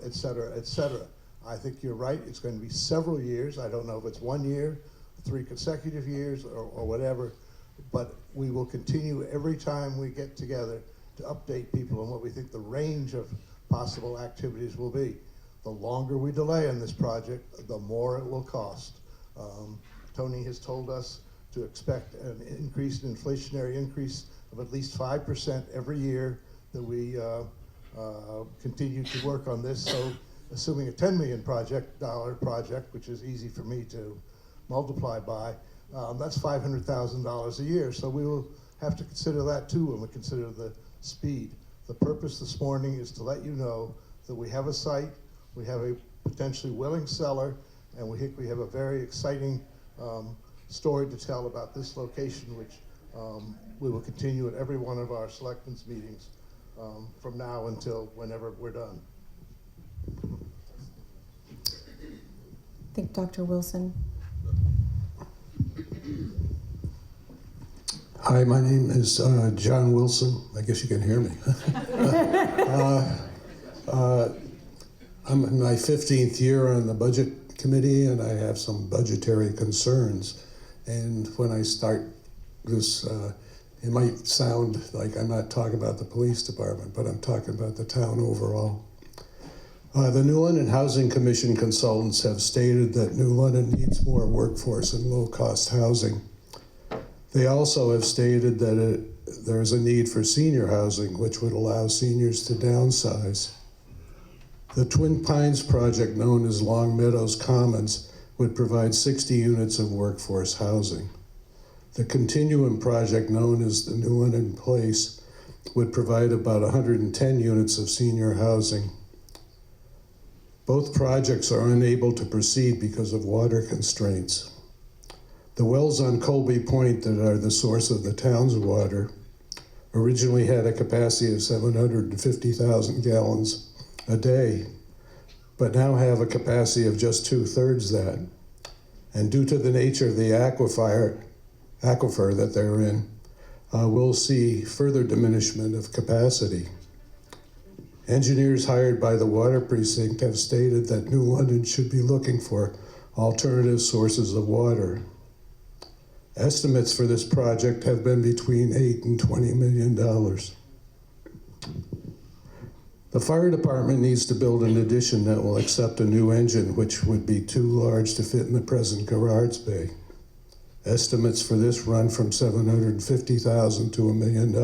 et cetera, et cetera. I think you're right. It's going to be several years. I don't know if it's 1 year, 3 consecutive years, or whatever, but we will continue every time we get together to update people on what we think the range of possible activities will be. The longer we delay on this project, the more it will cost. Tony has told us to expect an increase, an inflationary increase of at least 5% every year that we continue to work on this. So assuming a $10 million project, which is easy for me to multiply by, that's $500,000 a year. So we will have to consider that too when we consider the speed. The purpose this morning is to let you know that we have a site, we have a potentially willing seller, and we think we have a very exciting story to tell about this location, which we will continue at every one of our selectmen's meetings from now until whenever we're done. I think Dr. Wilson. Hi, my name is John Wilson. I guess you can hear me. I'm in my 15th year on the budget committee, and I have some budgetary concerns. And when I start this, it might sound like I'm not talking about the police department, but I'm talking about the town overall. The New London Housing Commission consultants have stated that New London needs more workforce and low-cost housing. They also have stated that there's a need for senior housing, which would allow seniors to downsize. The Twin Pines project, known as Long Meadows Commons, would provide 60 units of workforce housing. The Continuum project, known as the New London Place, would provide about 110 units of senior housing. Both projects are unable to proceed because of water constraints. The wells on Colby Point that are the source of the town's water originally had a capacity of 750,000 gallons a day, but now have a capacity of just 2/3 that. And due to the nature of the aquifer that they're in, we'll see further diminishment of capacity. Engineers hired by the Water Precinct have stated that New London should be looking for alternative sources of water. Estimates for this project have been between $8 and $20 million. The fire department needs to build an addition that will accept a new engine, which would be too large to fit in the present garage bay. Estimates for this run from $750,000 to $1 million.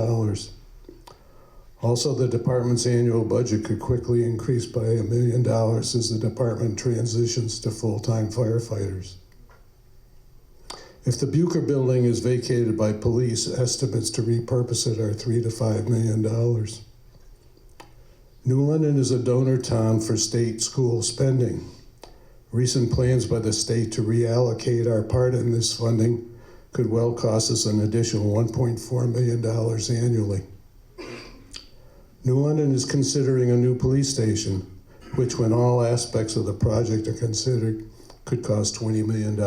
Also, the department's annual budget could quickly increase by $1 million as the department transitions to full-time firefighters. If the Bucher building is vacated by police, estimates to repurpose it are $3 to $5 million. New London is a donor town for state school spending. Recent plans by the state to reallocate our part in this funding could well cost us an additional $1.4 million annually. New London is considering a new police station, which when all aspects of the project are considered, could cost $20 million.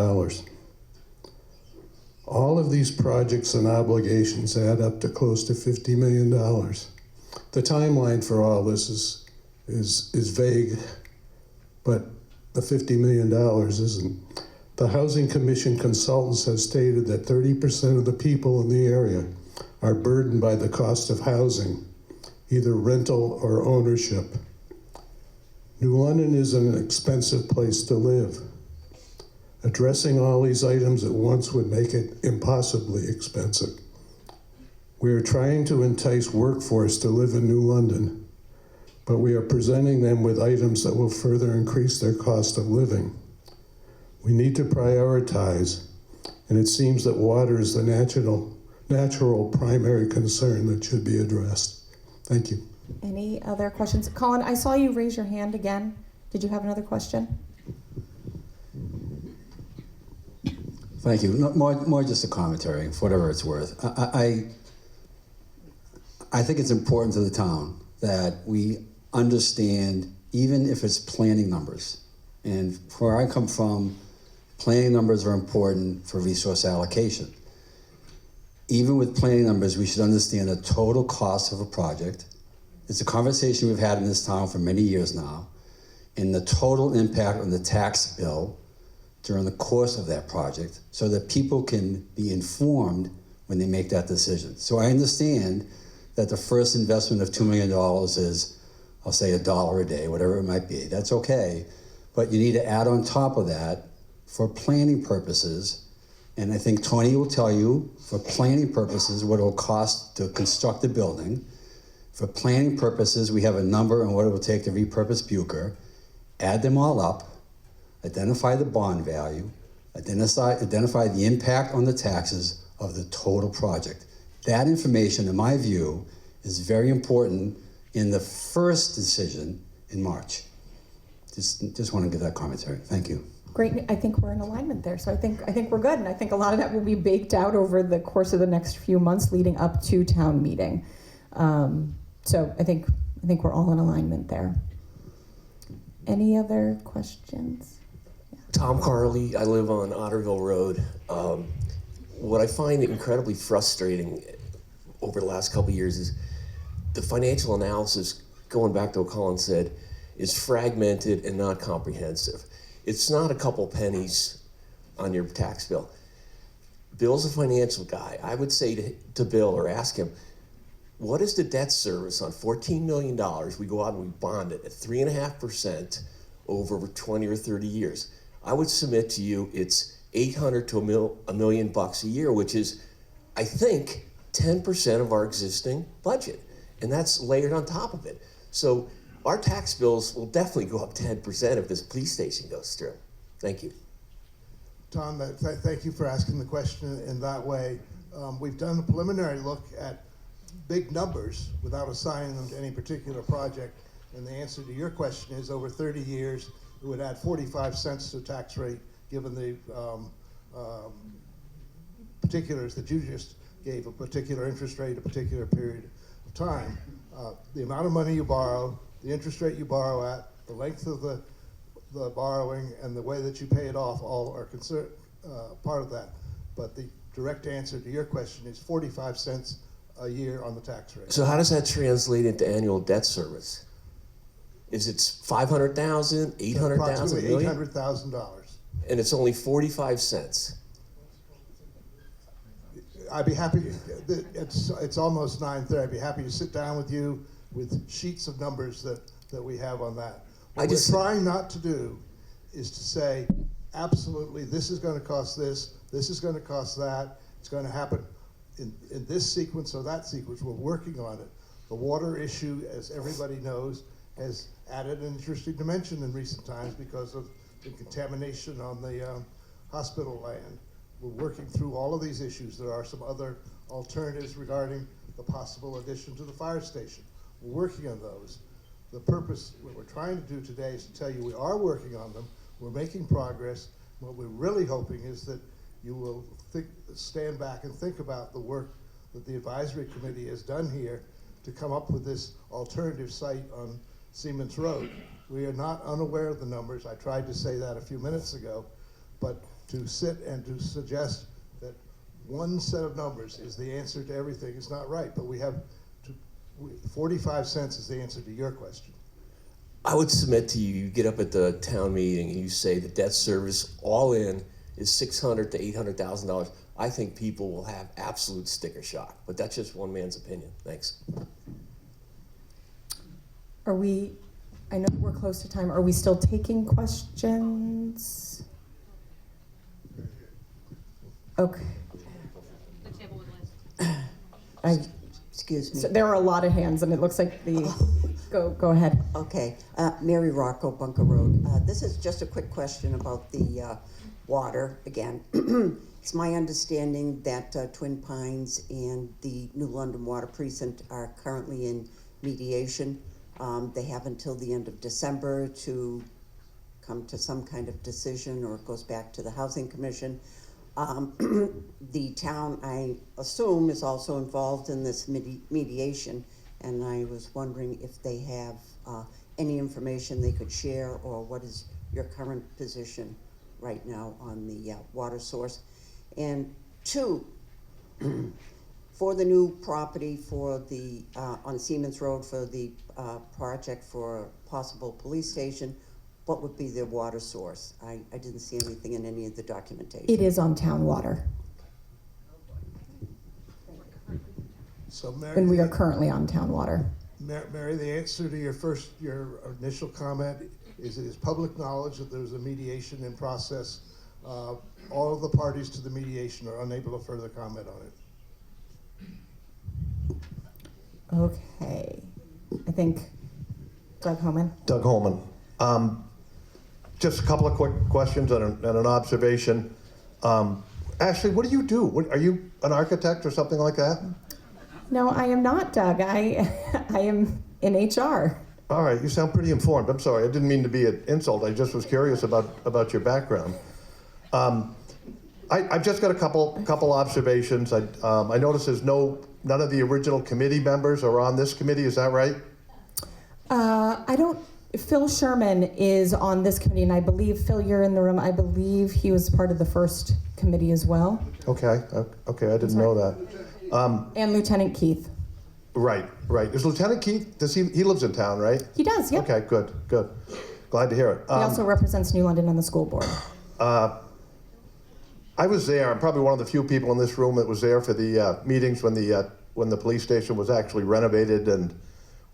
All of these projects and obligations add up to close to $50 million. The timeline for all this is vague, but the $50 million isn't. The Housing Commission consultants have stated that 30% of the people in the area are burdened by the cost of housing, either rental or ownership. New London is an expensive place to live. Addressing all these items at once would make it impossibly expensive. We are trying to entice workforce to live in New London, but we are presenting them with items that will further increase their cost of living. We need to prioritize, and it seems that water is the natural primary concern that should be addressed. Thank you. Any other questions? Colin, I saw you raise your hand again. Did you have another question? Thank you. No, more just a commentary, for whatever it's worth. I think it's important to the town that we understand, even if it's planning numbers. And where I come from, planning numbers are important for resource allocation. Even with planning numbers, we should understand the total cost of a project. It's a conversation we've had in this town for many years now, and the total impact on the tax bill during the course of that project, so that people can be informed when they make that decision. So I understand that the first investment of $2 million is, I'll say $1 a day, whatever it might be. That's okay, but you need to add on top of that for planning purposes. And I think Tony will tell you, for planning purposes, what it will cost to construct a building. For planning purposes, we have a number on what it will take to repurpose Bucher. Add them all up, identify the bond value, identify the impact on the taxes of the total project. That information, in my view, is very important in the first decision in March. Just want to give that commentary. Thank you. Great. I think we're in alignment there. So I think we're good. And I think a lot of that will be baked out over the course of the next few months leading up to town meeting. So I think we're all in alignment there. Any other questions? Yeah. Tom Carley, I live on Otterville Road. What I find incredibly frustrating over the last couple of years is the financial analysis, going back to what Colin said, is fragmented and not comprehensive. It's not a couple pennies on your tax bill. Bill's a financial guy. I would say to Bill, or ask him, what is the debt service on $14 million? We go out and we bond it at 3.5% over 20 or 30 years. I would submit to you it's $800 to $1 million a year, which is, I think, 10% of our existing budget. And that's layered on top of it. So our tax bills will definitely go up 10% if this police station goes through. Thank you. Tom, thank you for asking the question in that way. We've done a preliminary look at big numbers without assigning them to any particular project. And the answer to your question is, over 30 years, it would add 45 cents to tax rate, given the particulars that you just gave, a particular interest rate, a particular period of time. The amount of money you borrow, the interest rate you borrow at, the length of the borrowing, and the way that you pay it off all are part of that. But the direct answer to your question is 45 cents a year on the tax rate. So how does that translate into annual debt service? Is it $500,000, $800,000, approximately $800,000. And it's only 45 cents. I'd be happy. It's almost 9:30. I'd be happy to sit down with you with sheets of numbers that we have on that. What we're trying not to do is to say, absolutely, this is going to cost this is going to cost that, it's going to happen in this sequence or that sequence. We're working on it. The water issue, as everybody knows, has added an interesting dimension in recent times because of the contamination on the hospital land. We're working through all of these issues. There are some other alternatives regarding the possible addition to the fire station. We're working on those. The purpose, what we're trying to do today is to tell you we are working on them. We're making progress. What we're really hoping is that you will stand back and think about the work that the advisory committee has done here to come up with this alternative site on Siemens Road. We are not unaware of the numbers. I tried to say that a few minutes ago, but to sit and to suggest that one set of numbers is the answer to everything is not right. But 45 cents is the answer to your question. I would submit to you, you get up at the town meeting and you say the debt service all in is $600,000 to $800,000. I think people will have absolute sticker shock, but that's just one man's opinion. Thanks. Are we, I know we're close to time, are we still taking questions? Okay. Excuse me. So there are a lot of hands, and it looks like go ahead. Okay, Mary Rocco, Bunker Road. This is just a quick question about the water again. It's my understanding that Twin Pines and the New London Water Precinct are currently in mediation. They have until the end of December to come to some kind of decision, or it goes back to the Housing Commission. The town, I assume, is also involved in this mediation, and I was wondering if they have any information they could share, or what is your current position right now on the water source. And two, for the new property for the on Siemens Road for the project for a possible police station, what would be their water source? I didn't see anything in any of the documentation. It is on town water. So Mary, And we are currently on town water. Mary, the answer to your initial comment is it is public knowledge that there's a mediation in process. All of the parties to the mediation are unable to further comment on it. Okay. I think Doug Homan. Doug Holman. Just a couple of quick questions and an observation. Ashley, what do you do? Are you an architect or something like that? No, I am not, Doug. I am in HR. All right, you sound pretty informed. I'm sorry, I didn't mean to be an insult. I just was curious about your background. I've just got a couple observations. I noticed there's none of the original committee members are on this committee. Is that right? Phil Sherman is on this committee, and I believe, Phil, you're in the room. I believe he was part of the first committee as well. Okay, I didn't know that. And Lieutenant Keith. Right. Is Lieutenant Keith, he lives in town, right? He does, yep. Okay, good. Glad to hear it. He also represents New London on the school board. I was there. I'm probably one of the few people in this room that was there for the meetings when the police station was actually renovated and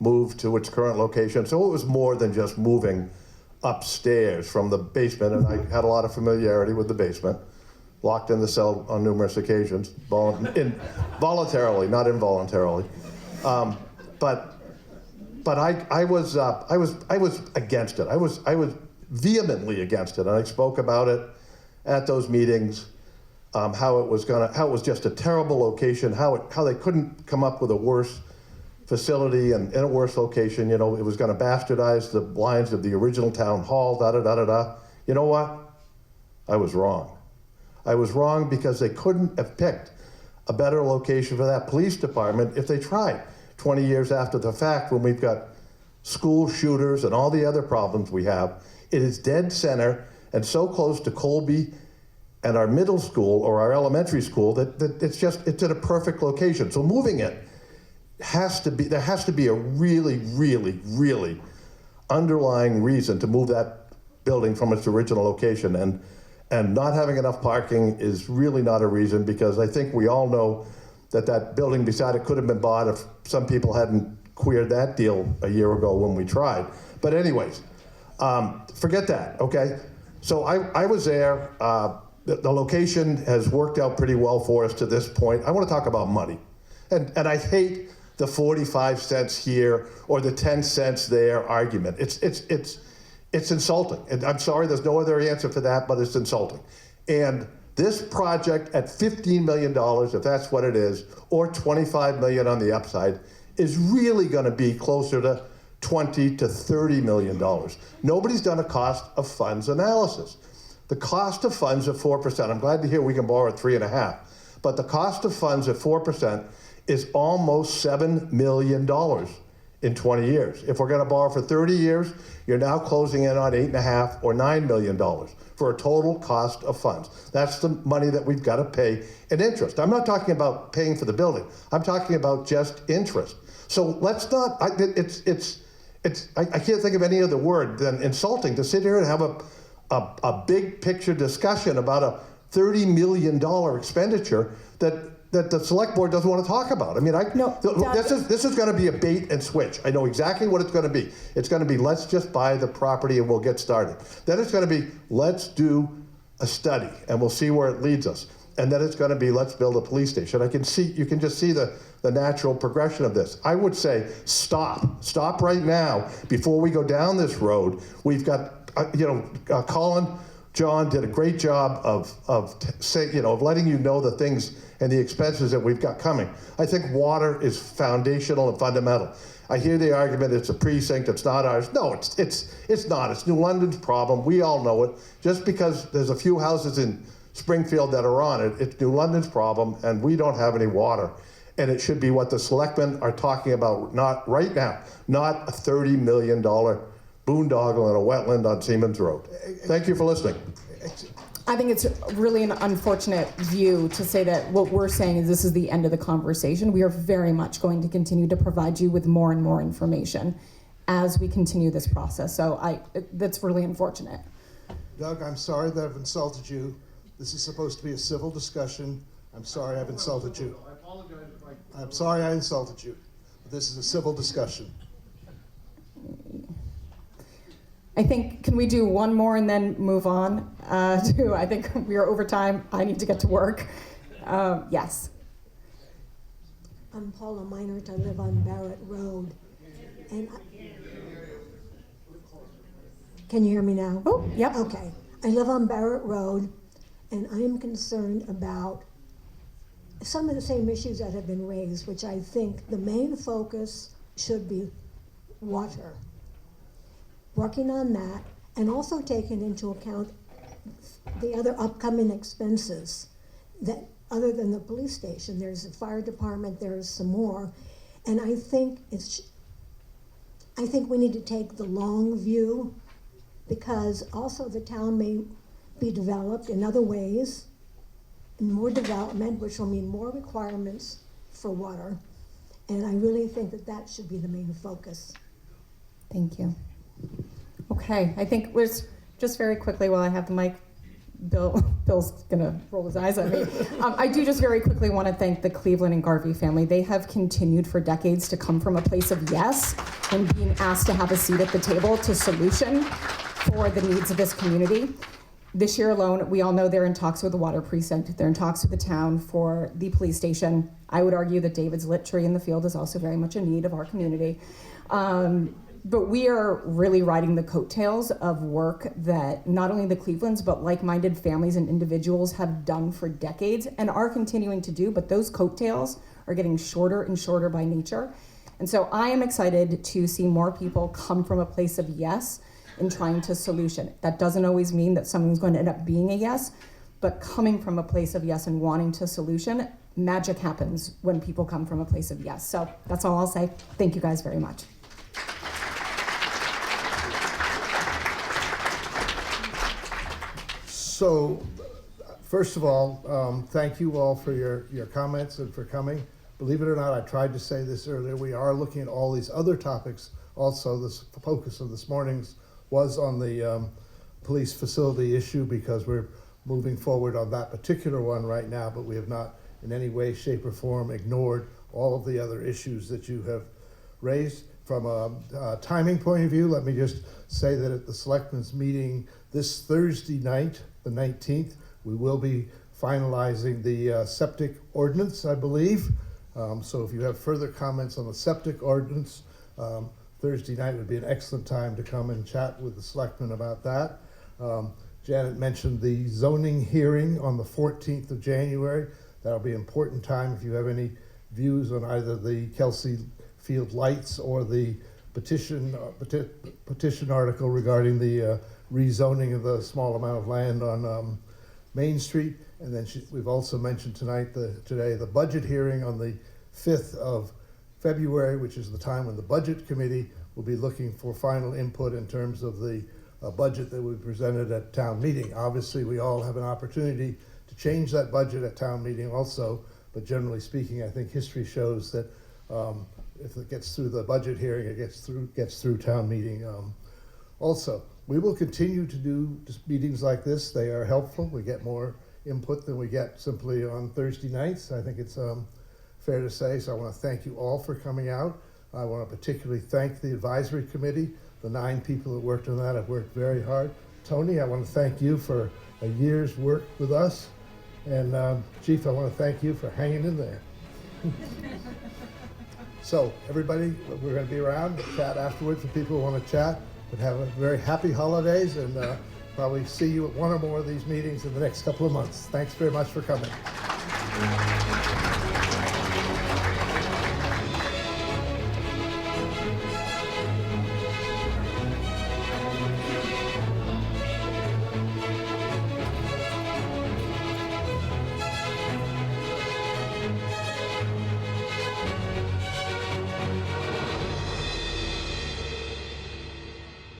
moved to its current location. So it was more than just moving upstairs from the basement, and I had a lot of familiarity with the basement. Locked in the cell on numerous occasions, voluntarily, not involuntarily. But I was against it. I was vehemently against it, and I spoke about it at those meetings. How it was just a terrible location. How they couldn't come up with a worse facility and in a worse location. You know, it was going to bastardize the lines of the original town hall. You know what? I was wrong. I was wrong because they couldn't have picked a better location for that police department if they tried 20 years after the fact, when we've got school shooters and all the other problems we have. It is dead center and so close to Colby and our middle school or our elementary school that it's at a perfect location. So moving it there has to be a really, really, really underlying reason to move that building from its original location. And not having enough parking is really not a reason, because I think we all know that building beside it could have been bought if some people hadn't queered that deal a year ago when we tried. But anyways, forget that, okay? So I was there. The location has worked out pretty well for us to this point. I want to talk about money. And I hate the 45 cents here or the 10 cents there argument. It's insulting. And I'm sorry, there's no other answer for that, but it's insulting. And this project at $15 million, if that's what it is, or $25 million on the upside, is really going to be closer to $20 to $30 million. Nobody's done a cost of funds analysis. The cost of funds at 4%, I'm glad to hear we can borrow at 3.5%, but the cost of funds at 4% is almost $7 million in 20 years. If we're gonna borrow for 30 years, you're now closing in on $8.5 or $9 million for a total cost of funds. That's the money that we've gotta pay in interest. I'm not talking about paying for the building. I'm talking about just interest. So let's not, I can't think of any other word than insulting to sit here and have a big picture discussion about a $30 million expenditure that the select board doesn't want to talk about. I mean, this is going to be a bait and switch. I know exactly what it's going to be. It's going to be, let's just buy the property and we'll get started. Then it's going to be, let's do a study and we'll see where it leads us. And then it's going to be, let's build a police station. You can just see the natural progression of this. I would say, stop right now before we go down this road. We've got, Colin, John did a great job of letting you know the things and the expenses that we've got coming. I think water is foundational and fundamental. I hear the argument it's a precinct, it's not ours. No, it's not. It's New London's problem. We all know it. Just because there's a few houses in Springfield that are on it, it's New London's problem, and we don't have any water. And it should be what the selectmen are talking about, not right now, not a $30 million boondoggle in a wetland on Siemens Road. Thank you for listening. I think it's really an unfortunate view to say that what we're saying is this is the end of the conversation. We are very much going to continue to provide you with more and more information as we continue this process. So that's really unfortunate. Doug, I'm sorry that I've insulted you. This is supposed to be a civil discussion. I'm sorry I've insulted you. I apologize if I'm sorry I insulted you. But this is a civil discussion. I think, can we do one more and then move on I think we are over time. I need to get to work. Yes. I'm Paula Meinert. I live on Barrett Road. And can you hear me now? Oh, yep. Okay. I live on Barrett Road, and I'm concerned about some of the same issues that have been raised, which I think the main focus should be water. Working on that, and also taking into account the other upcoming expenses that, other than the police station, there's the fire department, there's some more, and I think we need to take the long view, because also the town may be developed in other ways, and more development, which will mean more requirements for water, and I really think that should be the main focus. Thank you. Okay, I think just very quickly while I have the mic, Bill's gonna roll his eyes at me. I do just very quickly want to thank the Cleveland and Garvey family. They have continued for decades to come from a place of yes and being asked to have a seat at the table to solution for the needs of this community. This year alone, we all know they're in talks with the water precinct. They're in talks with the town for the police station. I would argue that David's lit tree in the field is also very much a need of our community. But we are really riding the coattails of work that not only the Clevelands, but like-minded families and individuals have done for decades and are continuing to do, but those coattails are getting shorter and shorter by nature. And so I am excited to see more people come from a place of yes in trying to solution. That doesn't always mean that something's going to end up being a yes, but coming from a place of yes and wanting to solution, magic happens when people come from a place of yes. So that's all I'll say. Thank you guys very much. So, first of all, thank you all for your comments and for coming. Believe it or not, I tried to say this earlier, we are looking at all these other topics. Also, the focus of this morning's was on the police facility issue, because we're moving forward on that particular one right now, but we have not in any way, shape, or form ignored all of the other issues that you have raised. From a timing point of view, let me just say that at the Selectmen's meeting this Thursday night, the 19th, we will be finalizing the Septic Ordinance, I believe. So if you have further comments on the Septic Ordinance, Thursday night would be an excellent time to come and chat with the Selectmen about that. Janet mentioned the zoning hearing on the 14th of January. That'll be an important time if you have any views on either the Kelsey Field lights or the petition article regarding the rezoning of the small amount of land on Main Street. And then we've also mentioned today the budget hearing on the 5th of February, which is the time when the Budget Committee will be looking for final input in terms of the budget that we presented at town meeting. Obviously, we all have an opportunity to change that budget at town meeting also, but generally speaking, I think history shows that if it gets through the budget hearing, it gets through town meeting. Also, we will continue to do meetings like this. They are helpful. We get more input than we get simply on Thursday nights. I think it's fair to say. So I want to thank you all for coming out. I want to particularly thank the advisory committee. The 9 people that worked on that have worked very hard. Tony, I want to thank you for a year's work with us. And Chief, I want to thank you for hanging in there. So everybody, we're going to be around, chat afterwards for people who want to chat. But have a very happy holidays, and probably see you at one or more of these meetings in the next couple of months. Thanks very much for coming.